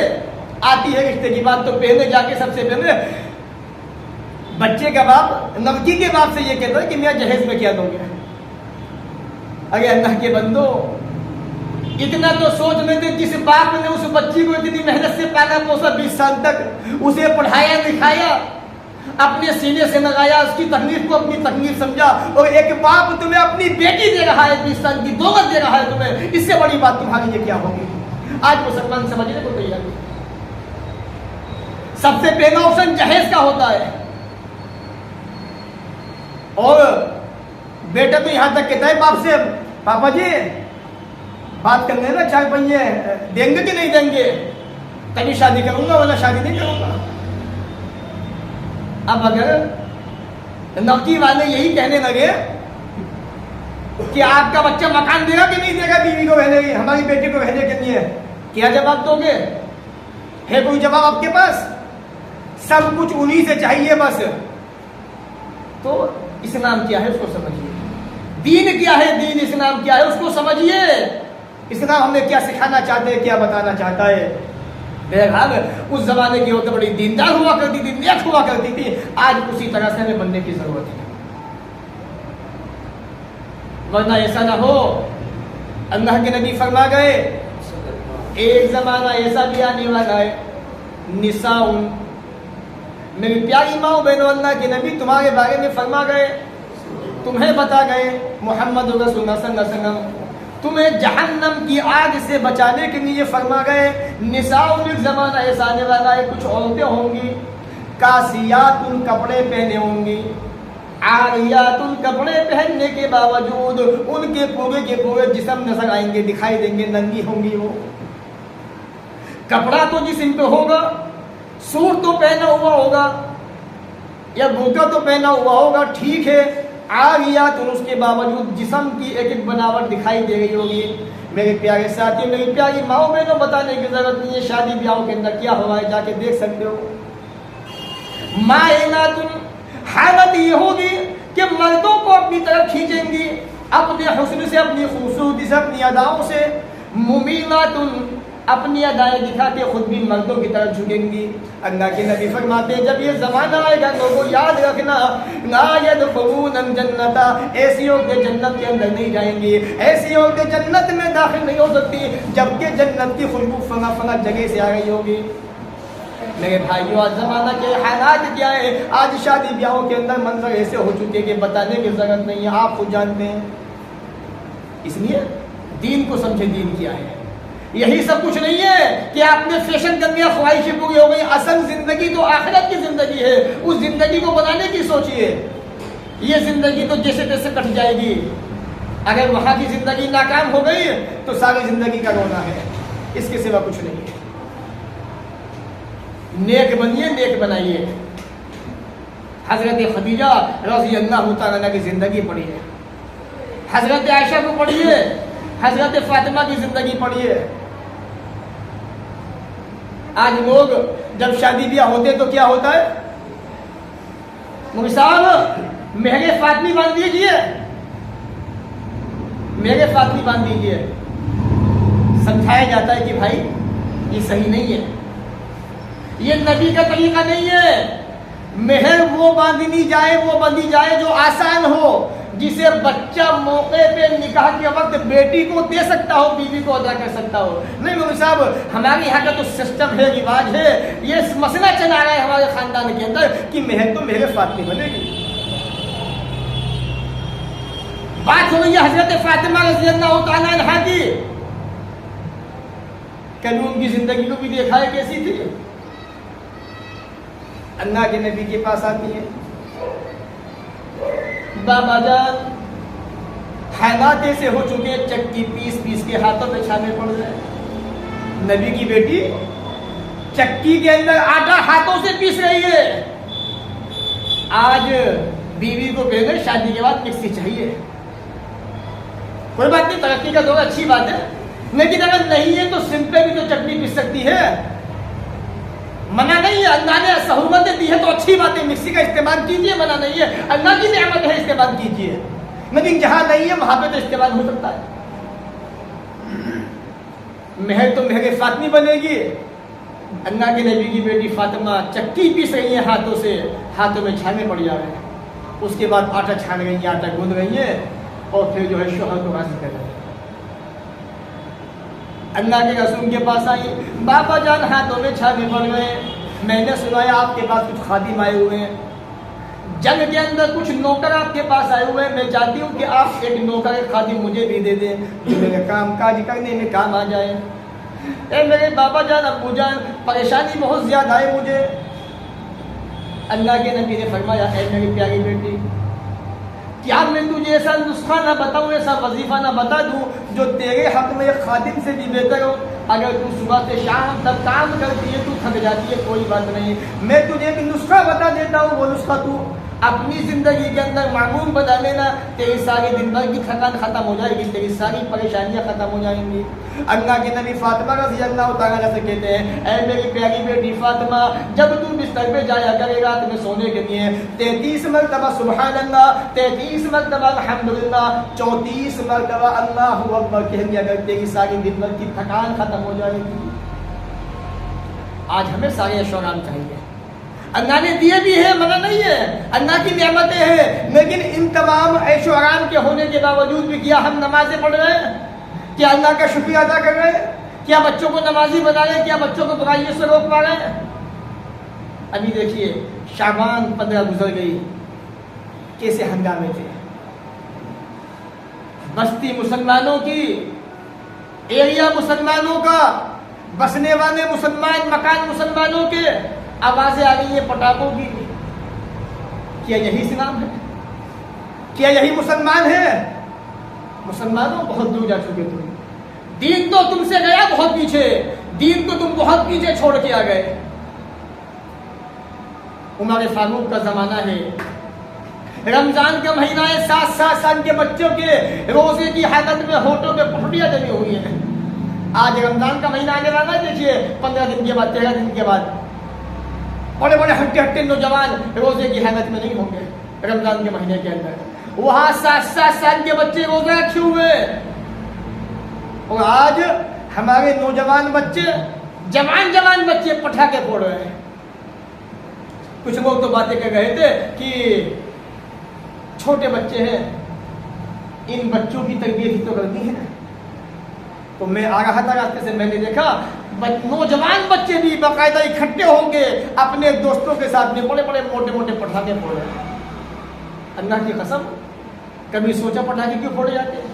آتی ہے رشتے کی بات، تو پہلے جا کے سب سے پہلے بچے کا باپ نمکی کے باپ سے یہ کہتا ہے کہ میں جہیز میں کیا دوں گا۔ اگر اللہ کے بندو اتنا تو سوچ لیتے، جس باپ نے اس بچی کو اتنی محنت سے پالا پوسا، 20 سال تک اسے پڑھایا لکھایا، اپنے سینے سے لگایا، اس کی تکلیف کو اپنی تکلیف سمجھا، اور ایک باپ تمہیں اپنی بیٹی دے رہا ہے، 20 سال کی دولت دے رہا ہے تمہیں، اس سے بڑی بات تمہاری یہ کیا ہوگی؟ آج مسلمان سمجھنے کو تیار نہیں۔ سب سے پہلا آپشن جہیز کا ہوتا ہے، اور بیٹا تو یہاں تک کہتا ہے باپ سے، پاپا جی بات کرنے نا 4 پہیے دیں گے کہ نہیں دیں گے، تبھی شادی کروں گا ورنہ شادی نہیں کروں گا۔ اب اگر نوکی والے یہی کہنے لگے کہ آپ کا بچہ مکان دے گا کہ نہیں دے گا بیوی کو رہنے کی، ہماری بیٹی کو رہنے کے لیے، کیا جواب دو گے؟ ہے کوئی جواب آپ کے پاس؟ سب کچھ انہی سے چاہیے بس۔ تو اسلام کیا ہے اس کو سمجھیے، دین کیا ہے، دین اسلام کیا ہے اس کو سمجھیے، اسلام ہمیں کیا سکھانا چاہتے ہیں، کیا بتانا چاہتا ہے۔ بہرحال اس زمانے کی عورتیں بڑی دیندار ہوا کرتی تھی، نیک ہوا کرتی تھی، آج اسی طرح سے ہمیں بننے کی ضرورت ہے، ورنہ ایسا نہ ہو۔ اللہ کے نبی فرما گئے ایک زمانہ ایسا بھی آنے والا ہے، نساء، میری پیاری ماں بہنوں، اللہ کے نبی تمہارے بارے میں فرما گئے، تمہیں بتا گئے محمد رسول اللہ صلی اللہ علیہ وسلم، تمہیں جہنم کی آگ سے بچانے کے لیے فرما گئے، نساء، ایک زمانہ ایسا آنے والا ہے، کچھ عورتیں ہوں گی، کاسیات، ان کپڑے پہنے ہوں گی، عاریات، ان کپڑے پہننے کے باوجود ان کے پورے جسم نظر آئیں گے، دکھائی دیں گے، ننگی ہوں گی۔ وہ کپڑا تو جسم پہ ہوگا، سوٹ تو پہنا ہوا ہوگا یا برقع تو پہنا ہوا ہوگا، ٹھیک ہے، عاریات، اور اس کے باوجود جسم کی ایک ایک بناوٹ دکھائی دے رہی ہوگی۔ میرے پیارے ساتھی، میری پیاری ماؤں بہنوں، بتانے کی ضرورت نہیں ہے شادی بیاہوں کے اندر کیا ہوا ہے، جا کے دیکھ سکتے ہو۔ مائلات، حالت یہ ہوگی کہ مردوں کو اپنی طرف کھینچیں گی، اپنے حسن سے، اپنی خوبصورتی سے، اپنی اداؤں سے، ممیلات، اپنی ادائیں دکھا کے خود بھی مردوں کی طرف جھکیں گی۔ اللہ کے نبی فرماتے ہیں جب یہ زمانہ آئے گا لوگوں یاد رکھنا، لا يدخلون الجنت، ایسی عورتیں جنت کے اندر نہیں جائیں گی، ایسی عورتیں جنت میں داخل نہیں ہو سکتی جبکہ جنت کی خوشبو فنا فنا جگہ سے آ رہی ہوگی۔ میرے بھائیو، آج زمانہ کے حالات کیا ہے، آج شادی بیاہوں کے اندر منظر ایسے ہو چکے کہ بتانے کی ضرورت نہیں ہے، آپ خود جانتے ہیں۔ اس لیے دین کو سمجھے، دین کیا ہے۔ یہی سب کچھ نہیں ہے کہ آپ نے فیشن کر لیا، خواہشیں پوری ہو گئی، اصل زندگی تو آخرت کی زندگی ہے، اس زندگی کو بنانے کی سوچیے۔ یہ زندگی تو جیسے تیسے کٹ جائے گی، اگر وہاں کی زندگی ناکام ہو گئی تو ساری زندگی کا رونا ہے، اس کے سوا کچھ نہیں ہے۔ نیک بنیے، نیک بنائیے۔ حضرت خدیجہ رضی اللہ تعالیٰ عنہ کی زندگی پڑھیے، حضرت عائشہ کو پڑھیے، حضرت فاطمہ کی زندگی پڑھیے۔ آج لوگ جب شادی بیاہ ہوتے تو کیا ہوتا ہے، مولوی صاحب مہر فاطمی باندھ دیجیے، مہر فاطمی باندھ دیجیے۔ سمجھایا جاتا ہے کہ بھائی یہ صحیح نہیں ہے، یہ نبی کا طریقہ نہیں ہے۔ مہر وہ باندھی جائے، وہ بندھی جائے جو آسان ہو، جسے بچہ موقع پہ نکاح کے وقت بیٹی کو دے سکتا ہو، بیوی کو ادا کر سکتا ہو۔ نہیں مولوی صاحب، ہمارے یہاں کا تو سسٹم ہے، رواج ہے، یہ مسئلہ چلا رہا ہے ہمارے خاندان کے اندر کہ مہر تو مہر فاطمی بنے گی۔ بات ہو رہی ہے حضرت فاطمہ رضی اللہ تعالیٰ عنہا کی، کبھی ان کی زندگی کو بھی دیکھا ہے کیسی تھی۔ اللہ کے نبی کے پاس آتی ہے، بابا جان حالات ایسے ہو چکے، چکی پیس پیس کے ہاتھوں پہ چھانے پڑ گئے۔ نبی کی بیٹی چکی کے اندر آٹا ہاتھوں سے پیس رہی ہے۔ آج بیوی کو کہتے ہیں شادی کے بعد مکسی چاہیے، کوئی بات نہیں، ترقی کا دور، اچھی بات ہے، لیکن اگر نہیں ہے تو سم پہ بھی تو چٹنی پیس سکتی ہے۔ منع نہیں ہے, اللہ نے سہولتیں دی ہے تو اچھی بات ہے, مکسی کا استعمال کیجیے, منع نہیں ہے, اللہ کی نعمت ہے, استعمال کیجیے, لیکن جہاں نہیں ہے وہاں پہ تو استعمال ہو سکتا ہے. مہر تو مہر فاطمی بنے گی. اللہ کے نبی کی بیٹی فاطمہ چکی پیس رہی ہیں ہاتھوں سے, ہاتھوں میں چھانے پڑ جا رہے ہیں, اس کے بعد آٹا چھان رہی ہیں, آٹا گوندھ رہی ہیں, اور پھر جو ہے شوہر کو حاصل کر رہے ہیں. اللہ کے رسول کے پاس آئی, بابا جان ہاتھوں میں چھانے پڑ گئے, میں نے سنا ہے آپ کے پاس کچھ خادم آئے ہوئے ہیں, جنگ کے اندر کچھ نوکر آپ کے پاس آئے ہوئے ہیں, میں چاہتی ہوں کہ آپ ایک نوکر ایک خادم مجھے بھی دے دیں جو میرے کام کاج کرنے میں کام آ جائے. اے میرے بابا جان ابو جان, پریشانی بہت زیادہ ہے مجھے. اللہ کے نبی نے فرمایا, اے میری پیاری بیٹی, کیا میں تجھے ایسا نسخہ نہ بتاؤں, ایسا وظیفہ نہ بتا دوں جو تیرے حق میں ایک خادم سے بھی بہتر ہو. اگر تو صبح سے شام تک کام کرتی ہے, تو تھک جاتی ہے, کوئی بات نہیں, میں تجھے ایک نسخہ بتا دیتا ہوں, وہ نسخہ تو اپنی زندگی کے اندر معمول بنا لینا, تیری ساری دن بھر کی تھکان ختم ہو جائے گی, تیری ساری پریشانیاں ختم ہو جائیں گی. اللہ کے نبی فاطمہ رضی اللہ تعالیٰ سے کہتے ہیں, اے میری پیاری بیٹی فاطمہ, جب تم بستر پہ جایا کرے رات میں سونے کے لیے 33 مرتبہ سبحان اللہ, 33 مرتبہ الحمدللہ, 34 مرتبہ اللہ اکبر کہہ دیا اگر تیری ساری دن بھر کی تھکان ختم ہو جائے گی. آج ہمیں سارے عیش و آرام چاہیے, اللہ نے دیے بھی ہے, منع نہیں ہے, اللہ کی نعمتیں ہیں, لیکن ان تمام عیش و آرام کے ہونے کے باوجود بھی کیا ہم نمازیں پڑھ رہے ہیں, کیا اللہ کا شکریہ ادا کر رہے ہیں, کیا بچوں کو نمازی بنا رہے ہیں, کیا بچوں کو برائیوں سے روک پا رہے ہیں. ابھی دیکھیے شعبان 15 گزر گئی, کیسے ہنگامے تھے, بستی مسلمانوں کی, ایریا مسلمانوں کا, بسنے والے مسلمان, مکان مسلمانوں کے, آوازیں آ گئی ہیں پٹاخوں کی. کیا یہی اسلام ہے, کیا یہی مسلمان ہے؟ مسلمانوں بہت دور جا چکے تم, دین تو تم سے گیا بہت پیچھے, دین تو تم بہت پیچھے چھوڑ کے آ گئے. عمر فاروق کا زمانہ ہے, رمضان کا مہینہ ہے, 7 سال کے بچوں کے روزے کی حالت میں ہونٹوں پہ پھٹیاں جمی ہوئی ہیں. آج رمضان کا مہینہ آنے والا ہے, دیکھیے 15 دن کے بعد, 13 دن کے بعد بڑے بڑے ہٹے ہٹے نوجوان روزے کی حالت میں نہیں ہوں گے رمضان کے مہینے کے اندر. وہاں 7 سال کے بچے روزے رکھے ہوئے, اور آج ہمارے نوجوان بچے, جوان بچے پٹاخے پھوڑ رہے ہیں. کچھ لوگ تو باتیں کر رہے تھے کہ چھوٹے بچے ہیں, ان بچوں کی تربیت ہی تو کرنی ہے. تو میں آ رہا تھا راستے سے, میں نے دیکھا نوجوان بچے بھی باقاعدہ اکٹھے ہوں گے اپنے دوستوں کے ساتھ میں, بڑے بڑے موٹے موٹے پٹاخے پھوڑ رہے ہیں. اللہ کی قسم, کبھی سوچا پٹاخے کیوں پھوڑے جاتے ہیں,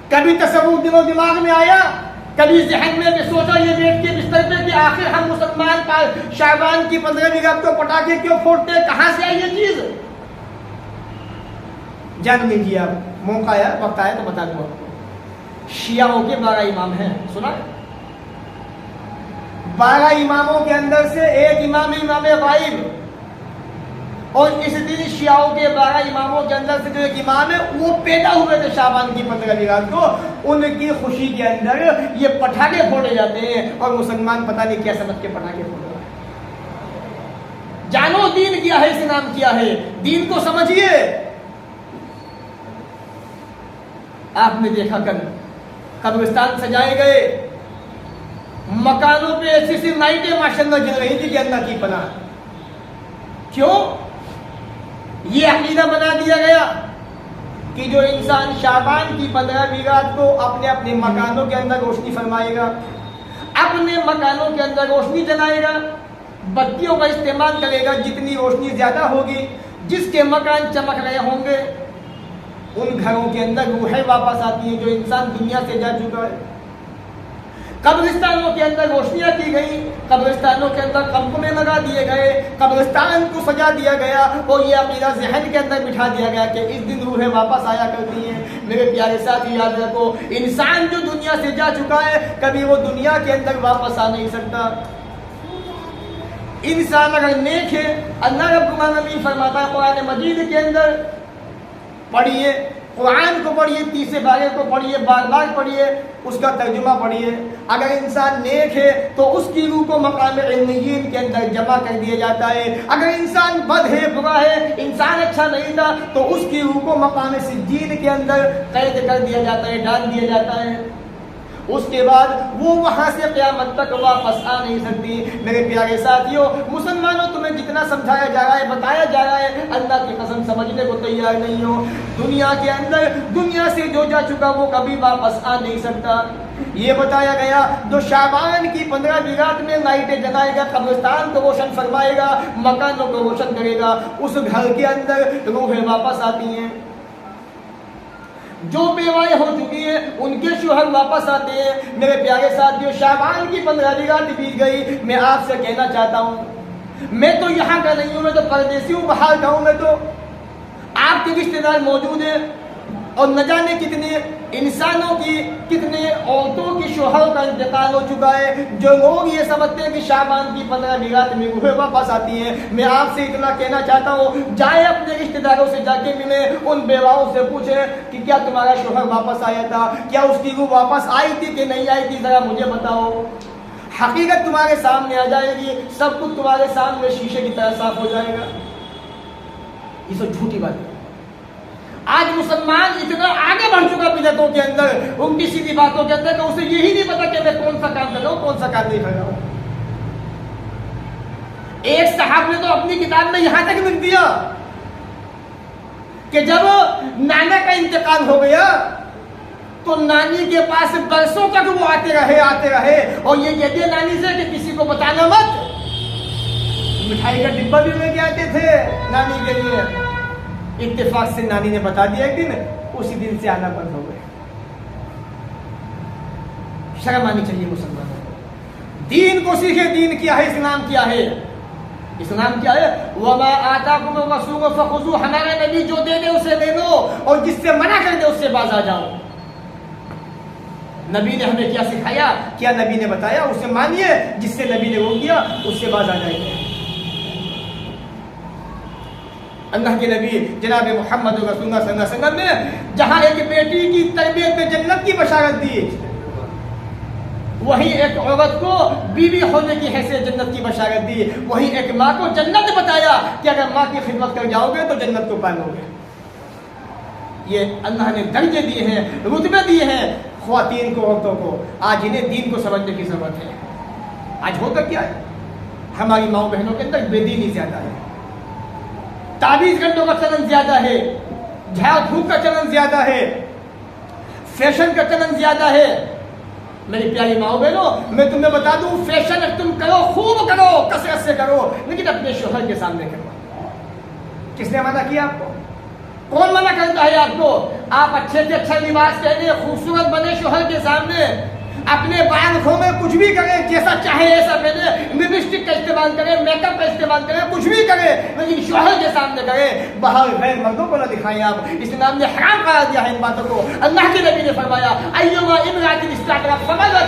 کبھی تصور دل و دماغ میں آیا, کبھی ذہن میں سوچا یہ بیٹھ کے بستر پہ کہ آخر ہم مسلمان شعبان کی 15 رات کو پٹاخے کیوں پھوڑتے ہیں, کہاں سے آئی یہ چیز؟ جان لیجیے آپ, موقع آیا, وقت آیا تو بتا دوں آپ کو. شیعوں کے 12 امام ہیں, سنا, 12 اماموں کے اندر سے ایک امام غائب, اور اس دن شیعوں کے 12 اماموں کے اندر سے جو ایک امام ہے وہ پیدا ہوئے تھے شعبان کی 15 رات کو. ان کی خوشی کے اندر یہ پٹاخے پھوڑے جاتے ہیں, اور مسلمان پتہ نہیں کیا سمجھ کے پٹاخے پھوڑ رہے ہیں. جانو دین کیا ہے, اسلام کیا ہے, دین کو سمجھیے. آپ نے دیکھا کل قبرستان سجائے گئے, مکانوں پہ ایسی سی لائٹیں ماشاءاللہ جل رہی تھی کہ اللہ کی پناہ. کیوں؟ یہ عقیدہ بنا دیا گیا کہ جو انسان شعبان کی 15 رات کو اپنے اپنے مکانوں کے اندر روشنی فرمائے گا, اپنے مکانوں کے اندر روشنی جلائے گا, بتیوں کا استعمال کرے گا, جتنی روشنی زیادہ ہوگی, جس کے مکان چمک رہے ہوں گے, ان گھروں کے اندر روحیں واپس آتی ہیں جو انسان دنیا سے جا چکا ہے. قبرستانوں کے اندر روشنیاں کی گئی, قبرستانوں کے اندر قمقمے لگا دیے گئے, قبرستان کو سجا دیا گیا, اور یہ عقیدہ ذہن کے اندر بٹھا دیا گیا کہ اس دن روحیں واپس آیا کرتی ہیں. میرے پیارے ساتھی یاد رکھو, انسان جو دنیا سے جا چکا ہے کبھی وہ دنیا کے اندر واپس آ نہیں سکتا. انسان اگر نیک ہے, اللہ رب العالمین فرماتا ہے قرآن مجید کے اندر, پڑھیے قرآن کو پڑھیے، 30 بارے کو پڑھیے، بار بار پڑھیے، اس کا ترجمہ پڑھیے۔ اگر انسان نیک ہے تو اس کی روح کو مقام علین کے اندر جمع کر دیا جاتا ہے، اگر انسان بد ہے، برا ہے، انسان اچھا نہیں تھا تو اس کی روح کو مقام سجین کے اندر قید کر دیا جاتا ہے، ڈال دیا جاتا ہے۔ اس کے بعد وہ وہاں سے قیامت تک واپس آ نہیں سکتی۔ میرے پیارے ساتھیوں، مسلمانوں تمہیں جتنا سمجھایا جا رہا ہے، بتایا جا رہا ہے، اللہ کی قسم سمجھنے کو تیار نہیں ہو۔ دنیا کے اندر دنیا سے جو جا چکا وہ کبھی واپس آ نہیں سکتا۔ یہ بتایا گیا جو شعبان کی 15 رات میں لائٹیں جلائے گا، قبرستان کو روشن فرمائے گا، مکانوں کو روشن کرے گا، اس گھر کے اندر روحیں واپس آتی ہیں۔ جو بیوائیں ہو چکی ہیں ان کے شوہر واپس آتے ہیں۔ میرے پیارے ساتھیوں، شعبان کی 15 رات بیت گئی، میں آپ سے کہنا چاہتا ہوں، میں تو یہاں کا نہیں ہوں، میں تو پردیسی ہوں، باہر کا ہوں، میں تو آپ کے رشتے دار موجود ہیں اور نہ جانے کتنے انسانوں کی، کتنے عورتوں کی شوہر کا انتقال ہو چکا ہے۔ جو لوگ یہ سمجھتے ہیں کہ شعبان کی 15 رات میں روحیں واپس آتی ہیں، میں آپ سے اتنا کہنا چاہتا ہوں، جائے اپنے رشتے داروں سے جا کے ملیں، ان بیواؤں سے پوچھیں کہ کیا تمہارا شوہر واپس آیا تھا، کیا اس کی روح واپس آئی تھی کہ نہیں آئی تھی، ذرا مجھے بتاؤ۔ حقیقت تمہارے سامنے آ جائے گی، سب کچھ تمہارے سامنے شیشے کی طرح صاف ہو جائے گا۔ یہ سب جھوٹی بات ہے۔ آج مسلمان اتنا آگے بڑھ چکا بدعتوں کے اندر، ان کی سیدھی باتوں کے اندر، کہ اسے یہی نہیں پتا کہ میں کون سا کام کر رہا ہوں، کون سا کام نہیں کر رہا ہوں۔ ایک صاحب نے تو اپنی کتاب میں یہاں تک لکھ دیا کہ جب نانا کا انتقال ہو گیا تو نانی کے پاس برسوں تک وہ آتے رہے اور یہ کہتے نانی سے کہ کسی کو بتانا مت۔ مٹھائی کا ڈبہ بھی لے کے آتے تھے نانی کے لیے، اتفاق سے نانی نے بتا دیا ایک دن، اسی دن سے آنا بند ہو گئے۔ شرم آنی چاہیے مسلمانوں کو۔ دین کو سیکھے، دین کیا ہے، اسلام کیا ہے۔ اسلام کیا ہے؟ وَمَا آتَاكُمُ الرَّسُولُ فَخُذُوهُ، ہمارا نبی جو دے دے اسے لے لو اور جس سے منع کر دے اس سے باز آ جاؤ۔ نبی نے ہمیں کیا سکھایا، کیا نبی نے بتایا، اسے مانیے، جس سے نبی نے روک دیا اس سے باز آ جائیں گے۔ اللہ کے نبی جناب محمد رسول اللہ صلی اللہ علیہ وسلم نے جہاں ایک بیٹی کی تربیت میں جنت کی بشارت دی، وہیں ایک عورت کو بیوی ہونے کی حیثیت جنت کی بشارت دی، وہیں ایک ماں کو جنت بتایا کہ اگر ماں کی خدمت کر جاؤ گے تو جنت کو پالو گے۔ یہ اللہ نے درجے دیے ہیں، رتبے دیے ہیں خواتین کو، عورتوں کو۔ آج انہیں دین کو سمجھنے کی ضرورت ہے۔ آج ہوتا کیا ہے، ہماری ماؤں بہنوں کے اندر بے دینی زیادہ ہے، تعویذ گھنٹوں کا چلن زیادہ ہے، جھاڑ پھونک کا چلن زیادہ ہے، فیشن کا چلن زیادہ ہے۔ میری پیاری ماؤں بہنوں، میں تمہیں بتا دوں، فیشن تم کرو، خوب کرو، کثرت سے کرو، لیکن اپنے شوہر کے سامنے کرو۔ کس نے منع کیا آپ کو؟ کون منع کرتا ہے آپ کو؟ آپ اچھے سے اچھا لباس پہنے، خوبصورت بنے شوہر کے سامنے، اپنے بال کھولے، کچھ بھی کرے، جیسا چاہے ایسا پہنے، لپسٹک کا استعمال کرے، میک اپ کا استعمال کرے، کچھ بھی کرے، لیکن شوہر کے سامنے کرے، باہر غیر مردوں کو نہ دکھائیں آپ۔ اسلام نے حرام قرار دیا ہے ان باتوں کو۔ اللہ کے نبی نے فرمایا ایما امرأۃ استطاعت فملت،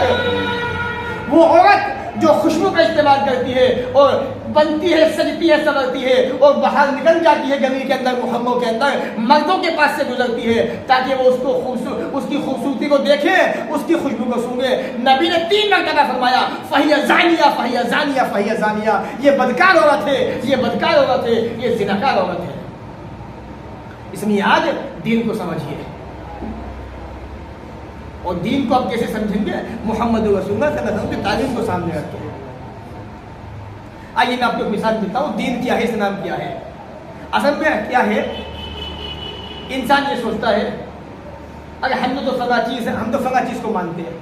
وہ عورت جو خوشبو کا استعمال کرتی ہے اور بنتی ہے، سجتی ہے، سنورتی ہے اور باہر نکل جاتی ہے گلی کے اندر، محلوں کے اندر، مردوں کے پاس سے گزرتی ہے تاکہ وہ اس کی خوبصورتی کو دیکھیں، اس کی خوشبو کو سونگے، نبی نے 3 مرتبہ فرمایا فہی زانیہ فہی زانیہ فہی زانیہ، یہ بدکار عورت ہے، یہ بدکار عورت ہے، یہ زناکار عورت ہے۔ اس لیے آج دین کو سمجھیے، اور دین کو آپ کیسے سمجھیں گے؟ محمد رسول اللہ صلی اللہ علیہ وسلم کی تعلیم کو سامنے رکھتے ہیں۔ آئیے میں آپ کو ایک مثال دیتا ہوں، دین کیا ہے، اسلام کیا ہے۔ اصل میں کیا ہے، انسان یہ سوچتا ہے اگر ہم نے تو فلاں چیز ہے، ہم تو فلاں چیز کو مانتے ہیں،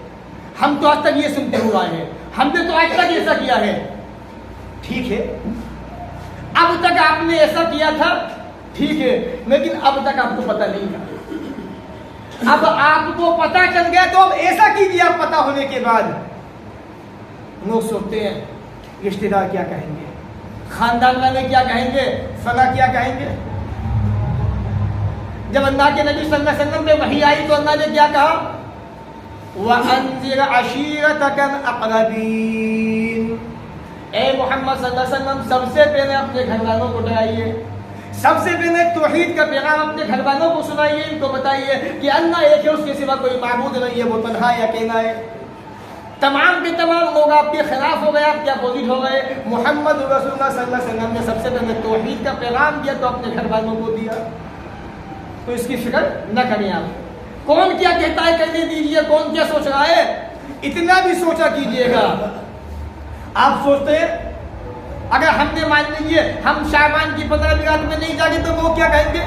ہم تو آج تک یہ سنتے ہوئے آئے ہیں، ہم نے تو آج تک ایسا کیا ہے۔ ٹھیک ہے، اب تک آپ نے ایسا کیا تھا، ٹھیک ہے، لیکن اب تک آپ کو پتہ نہیں تھا، اب آپ کو پتہ چل گیا تو اب ایسا کیجیے آپ پتہ ہونے کے بعد۔ لوگ سوچتے ہیں رشتہ دار کیا کہیں گے، خاندان والے کیا کہیں گے، فلاں کیا کہیں گے۔ جب اللہ کے نبی صلی اللہ علیہ وسلم پہ وحی آئی تو اللہ نے کیا کہا، وَأَنذِرْ عَشِيرَتَكَ الْأَقْرَبِينَ، اے محمد صلی اللہ علیہ وسلم سب سے پہلے اپنے گھر والوں کو ڈرائیے، سب سے پہلے توحید کا پیغام اپنے گھر والوں کو سنائیے، ان کو بتائیے کہ اللہ ایک ہے، اس کے سوا کوئی معبود نہیں ہے، وہ تنہا ہے، اکیلا ہے۔ تمام کے تمام لوگ آپ کے خلاف ہو گئے، آپ کے اپوزٹ ہو گئے، محمد رسول اللہ صلی اللہ علیہ وسلم نے سب سے پہلے توحید کا پیغام دیا تو اپنے گھر والوں کو دیا، تو اس کی فکر نہ کریں آپ۔ کون کیا کہتا ہے کرنے دیجیے، کون کیا سوچ رہا ہے اتنا بھی سوچا کیجیے گا۔ آپ سوچتے ہیں اگر ہم نے مان لیجیے ہم شعبان کی 15 رات میں نہیں جاگے تو وہ کیا کہیں گے،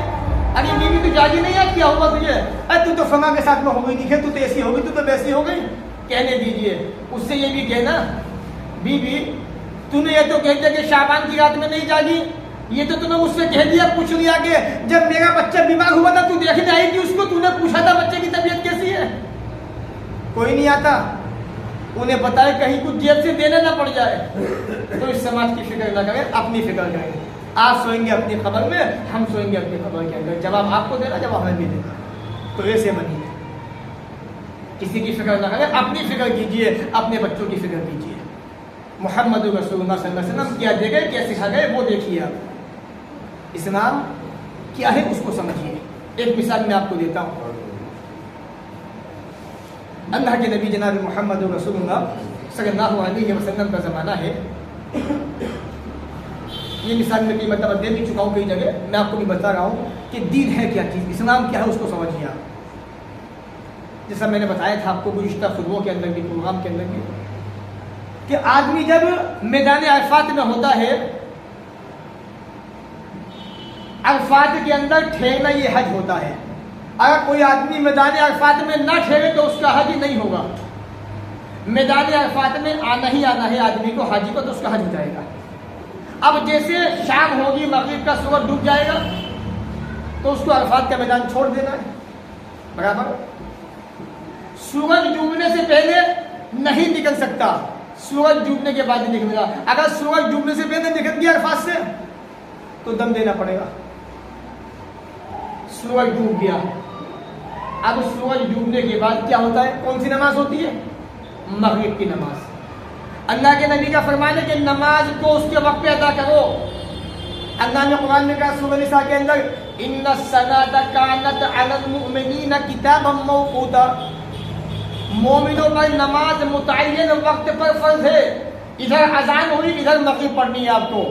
ارے بیوی تو جاگی نہیں ہے، کیا ہوا تجھے، ارے تو فلاں کے ساتھ میں ہو گئی دیکھے، تو ایسی ہو گئی، تو ویسی ہو گئی۔ کہنے دیجیے، اس سے یہ بھی کہنا بیوی تو نے یہ تو کہہ دیا کہ شعبان کی رات میں نہیں جاگی، یہ تو نے مجھ سے کہہ دیا، پوچھ لیا کہ جب میرا بچہ بیمار ہوا تھا تو دیکھنے آئی تھی اس کو، تو نے پوچھا تھا بچے کی طبیعت کیسی ہے؟ کوئی نہیں آتا، انہیں پتا ہے کہیں کچھ جیب سے دینا نہ پڑ جائے۔ تو اس سماج کی فکر نہ کریں، اپنی فکر کریں۔ آپ سوئیں گے اپنی خبر میں، ہم سوئیں گے اپنی خبر کے اندر، جواب آپ کو دینا، جواب ہمیں بھی دینا، تو ایسے بنیے، کسی کی فکر نہ کریں، اپنی فکر کیجیے، اپنے بچوں کی فکر کیجیے۔ محمد رسول اللہ صلی اللہ علیہ وسلم کیا دے گئے، کیا سکھا گئے، وہ دیکھیے آپ۔ اسلام کیا ہے اس کو سمجھیے۔ ایک مثال میں آپ کو دیتا ہوں، اللہ کے نبی جناب محمد رسول اللہ صلی اللہ علیہ وسلم کا زمانہ ہے۔ یہ مثال میں کئی مرتبہ دے بھی چکا ہوں کئی جگہ، میں آپ کو بھی بتا رہا ہوں کہ دین ہے کیا چیز، اسلام کیا ہے اس کو سمجھیے آپ۔ جیسا میں نے بتایا تھا آپ کو گزشتہ خطبوں کے اندر بھی، پروگرام کے اندر بھی، کہ آدمی جب میدان عرفات میں ہوتا ہے، عرفات کے اندر ٹھہرنا یہ حج ہوتا ہے۔ اگر کوئی آدمی میدان عرفات میں نہ ٹھہرے تو اس کا حج نہیں ہوگا۔ میدان عرفات میں آنا ہی آنا ہے آدمی کو، حاجی کو، تو اس کا حج ہو جائے گا۔ اب جیسے شام ہوگی، مغرب کا سورج ڈوب جائے گا تو اس کو عرفات کا میدان چھوڑ دینا ہے، برابر۔ سورج ڈوبنے سے پہلے نہیں نکل سکتا، سورج ڈوبنے کے بعد نکلے گا۔ اگر سورج ڈوبنے سے پہلے نکل گیا عرفات سے تو دم دینا پڑے گا۔ سورج ڈوب گیا، اب سورج ڈوبنے کے بعد کیا ہوتا ہے، کون سی نماز ہوتی ہے؟ مغرب کی نماز۔ اللہ کے نبی کا فرمان ہے کہ نماز کو اس کے وقت پہ ادا کرو۔ اللہ نے قرآن میں کہا سورہ نساء کے اندر، ان الصلاۃ کانت علی المؤمنین کتابا موقوتا، مومنوں پر نماز متعین وقت پر فرض ہے۔ ادھر اذان ہوئی، ادھر مغرب پڑھنی ہے آپ کو۔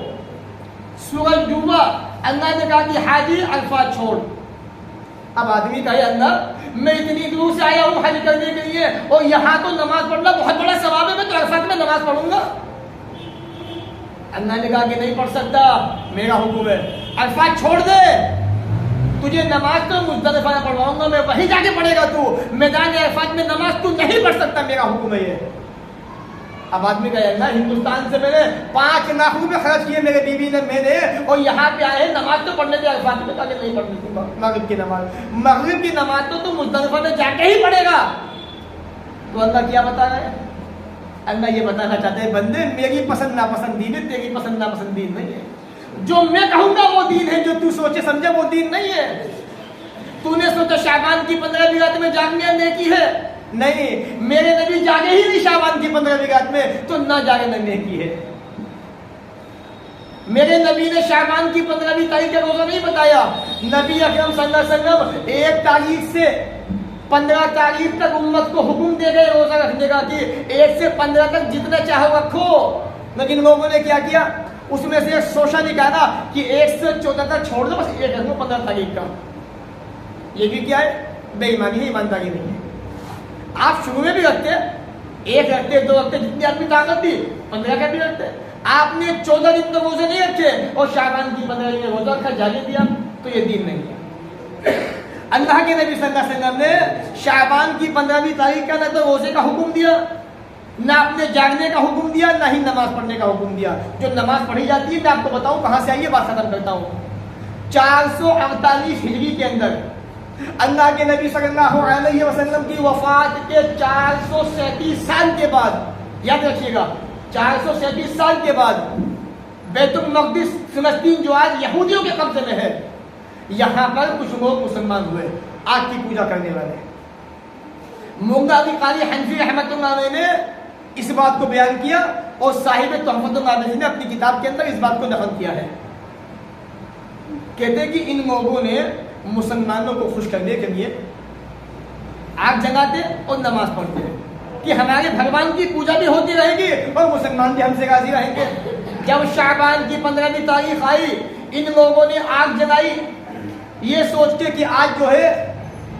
سورج ڈوبا، اللہ نے کہا کہ حاجی عرفات چھوڑ۔ اب آدمی کہے اللہ میں اتنی دور سے آیا ہوں حج کرنے کے لیے اور یہاں تو نماز پڑھنا بہت بڑا ثواب ہے، میں تو عرفات میں نماز پڑھوں گا۔ اللہ نے کہا کہ نہیں پڑھ سکتا، میرا حکم ہے عرفات چھوڑ دے، تجھے نماز تو مزدلفہ میں پڑھواؤں گا، میں وہیں جا کے پڑھے گا، تو میدان عرفات میں نماز تو نہیں پڑھ سکتا، میرا حکم ہے یہ۔ اب آدمی کہے اللہ ہندوستان سے میں نے 5 لاکھ روپے خرچ کیے میرے بیوی نے، میں نے، اور یہاں پہ آئے ہیں نماز تو پڑھنے کے، عرفات میں کہا کہ نہیں پڑھنی تھی مغرب کی نماز۔ مغرب کی نماز تو مزدلفہ میں جا کے ہی پڑھے گا۔ تو اللہ کیا بتا رہا ہے؟ اللہ یہ بتانا چاہتے ہیں بندے میری پسند ناپسند دین ہے، تیری پسند ناپسند دین نہیں ہے۔ جو میں کہوں گا وہ دین ہے، جو تو سوچے سمجھے وہ دین نہیں ہے۔ تو نے سوچا شعبان کی 15 رات میں جاگنے نیکی ہے، نہیں، میرے نبی جاگے ہی نہیں شعبان کی 15 رات میں، تو نہ جاگنا نیکی ہے۔ میرے نبی نے شعبان کی 15 تاریخ کا روزہ نہیں بتایا، نبی اکرم صلی اللہ علیہ وسلم 1 تاریخ سے 15 تاریخ تک امت کو حکم دے گئے روزہ رکھنے کا کہ 1 سے 15 تک جتنا چاہو رکھو، لیکن لوگوں نے کیا کیا، اس میں سے ایک شوشہ نکالا کہ 1 سے 14 تک چھوڑ دو، بس 1 رکھو 15 تاریخ کا۔ یہ بھی کیا ہے؟ بے ایمانی ہے، ایمانداری نہیں ہے۔ آپ شروع میں بھی رکھتے، 1 رکھتے، 2 رکھتے، جتنی آدمی طاقت دی 15 کا بھی رکھتے۔ آپ نے 14 دن تو روزے نہیں رکھے اور شعبان کی 15 میں روزہ رکھا، جانے دیا، تو یہ دین نہیں ہے۔ اللہ کے نبی صلی اللہ علیہ وسلم نے شعبان کی 15 تاریخ کا نہ تو روزے کا حکم دیا، نہ اپنے جاگنے کا حکم دیا، نہ ہی نماز پڑھنے کا حکم دیا۔ جو نماز پڑھی جاتی ہے میں آپ کو بتاؤں کہاں سے آئی ہے، بات ختم کرتا ہوں۔ 448 ہجری کے اندر اللہ کے نبی صلی اللہ علیہ وسلم کی وفات کے 437 سال کے بعد، یاد رکھیے گا 437 سال کے بعد، بیت المقدس فلسطین جو آج یہودیوں کے قبضے میں ہے، یہاں پر کچھ لوگ مسلمان ہوئے، آگ کی پوجا کرنے والے۔ مولا علی قاری حنفی رحمۃ اللہ علیہ نے اس بات کو بیان کیا اور صاحب تحفۃ النافذ نے اپنی کتاب کے اندر اس بات کو نقل کیا ہے۔ کہتے کہ ان لوگوں نے مسلمانوں کو خوش کرنے کے لیے آگ جلاتے اور نماز پڑھتے کہ ہمارے بھگوان کی پوجا بھی ہوتی رہے گی اور مسلمان بھی ہم سے راضی رہیں گے۔ جب شعبان کی 15ویں تاریخ آئی، ان لوگوں نے آگ جلائی یہ سوچ کے کہ آج جو ہے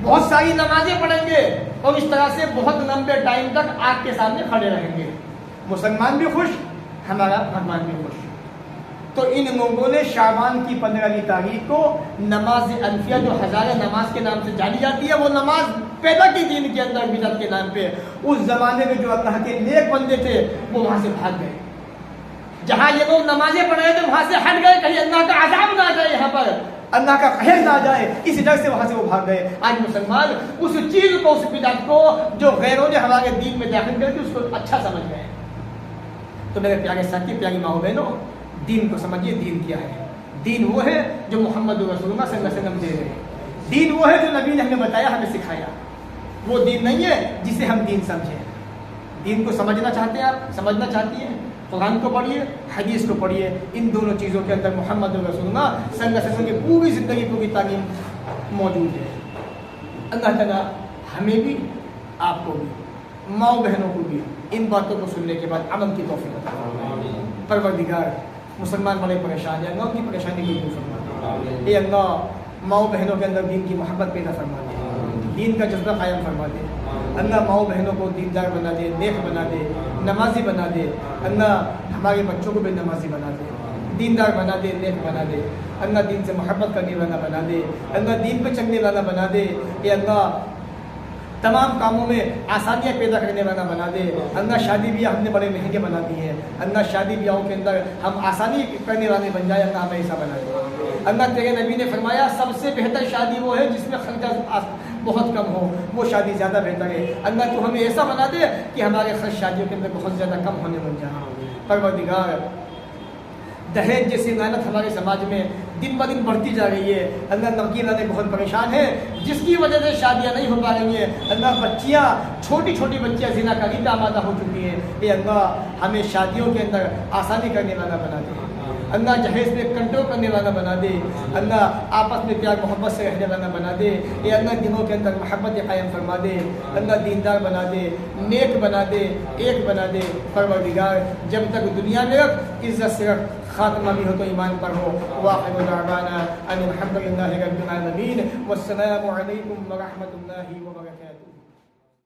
بہت ساری نمازیں پڑھیں گے اور اس طرح سے بہت لمبے ٹائم تک آگ کے سامنے کھڑے رہیں گے، مسلمان بھی خوش، ہمارا بھگوان بھی خوش۔ تو ان لوگوں نے شعبان کی 15ویں تاریخ کو نماز انفیہ جو ہزارہ نماز کے نام سے جانی جاتی ہے، وہ نماز پیدا کی دین کے اندر بدعت کے نام پہ، اس زمانے میں جو اللہ کے نیک بندے تھے وہ وہاں سے بھاگ گئے۔ جہاں یہ لوگ نمازیں پڑھ رہے تھے وہاں سے ہٹ گئے، کہیں اللہ کا عذاب نہ آ جائے، یہاں پر اللہ کا قہر نہ آ جائے، اسی ڈر سے وہاں سے وہ بھاگ گئے۔ آج مسلمان اس چیز کو، اس بدعت کو جو غیروں نے ہمارے دین میں داخل کر کے اس کو اچھا سمجھ گئے۔ تو میرے پیارے ساتھی، پیاری ماں بہنوں، دین کو سمجھیے۔ دین کیا ہے؟ دین وہ ہے جو محمد رسول اللہ صلی اللہ علیہ وسلم دے رہے ہیں۔ دین وہ ہے جو نبی نے ہمیں بتایا، ہمیں سکھایا۔ وہ دین نہیں ہے جسے ہم دین سمجھیں۔ دین کو سمجھنا چاہتے ہیں آپ، سمجھنا چاہتی ہیں، قرآن کو پڑھیے، حدیث کو پڑھیے۔ ان دونوں چیزوں کے اندر محمد رسول اللہ صلی اللہ علیہ وسلم کی پوری زندگی، پوری تعلیم موجود ہے۔ اللہ تعالیٰ ہمیں بھی، آپ کو بھی، ماں بہنوں کو بھی ان باتوں کو سننے کے بعد عمل کی توفیق عطا فرمائے۔ پروردگار، مسلمان بڑے پریشان ہیں، اللہ ان کی پریشانی کو دور فرما دے۔ اے اللہ، ماؤں بہنوں کے اندر دین کی محبت پیدا فرما دے، دین کا جذبہ قائم فرما دے۔ اللہ ماؤں بہنوں کو دیندار بنا دے، نیک بنا دے، نمازی بنا دے۔ اللہ ہمارے بچوں کو بھی نمازی بنا دے، دیندار بنا دے، نیک بنا دے۔ اللہ دین سے محبت کرنے والا بنا دے، اللہ دین پہ چلنے والا بنا دے۔ اے اللہ تمام کاموں میں آسانیاں پیدا کرنے والا بنا دے۔ اللہ شادی بیاہ ہم نے بڑے مہنگے بنا دیے ہیں، اللہ شادی بیاہوں کے اندر ہم آسانی کرنے والے بن جائے، اللہ ہمیں ایسا بنا دے۔ اللہ تیرے نبی نے فرمایا سب سے بہتر شادی وہ ہے جس میں خرچہ بہت کم ہو، وہ شادی زیادہ بہتر ہے۔ اللہ تو ہمیں ایسا بنا دے کہ ہمارے خرچ شادیوں کے اندر بہت زیادہ کم ہونے بن جائیں۔ پروردگار، دہیج جیسی لعنت ہمارے سماج میں دن بہ دن بڑھتی جا رہی ہے۔ اللہ نمکین والے بہت پریشان ہیں، جس کی وجہ سے شادیاں نہیں ہو پا رہی ہیں۔ اللہ بچیاں، چھوٹی چھوٹی بچیاں زنا کاری پہ آمادہ ہو چکی ہیں۔ اے اللہ ہمیں شادیوں کے اندر آسانی کرنے والا بنا دے، اللہ جہیز میں کنٹرول کرنے والا بنا دے، اللہ آپس میں پیار محبت سے رہنے والا بنا دے۔ اے اللہ دلوں کے اندر محبت قائم فرما دے، اللہ دیندار بنا دے، نیک بنا دے، ایک بنا دے۔ پروردگار جب تک دنیا میں رکھ، عزت سے رکھ، خاتمہ بھی ہو تو ایمان پر ہو۔ واخر دعوانا ان الحمد للہ رب العالمین، والسلام علیکم ورحمۃ اللہ وبرکاتہ۔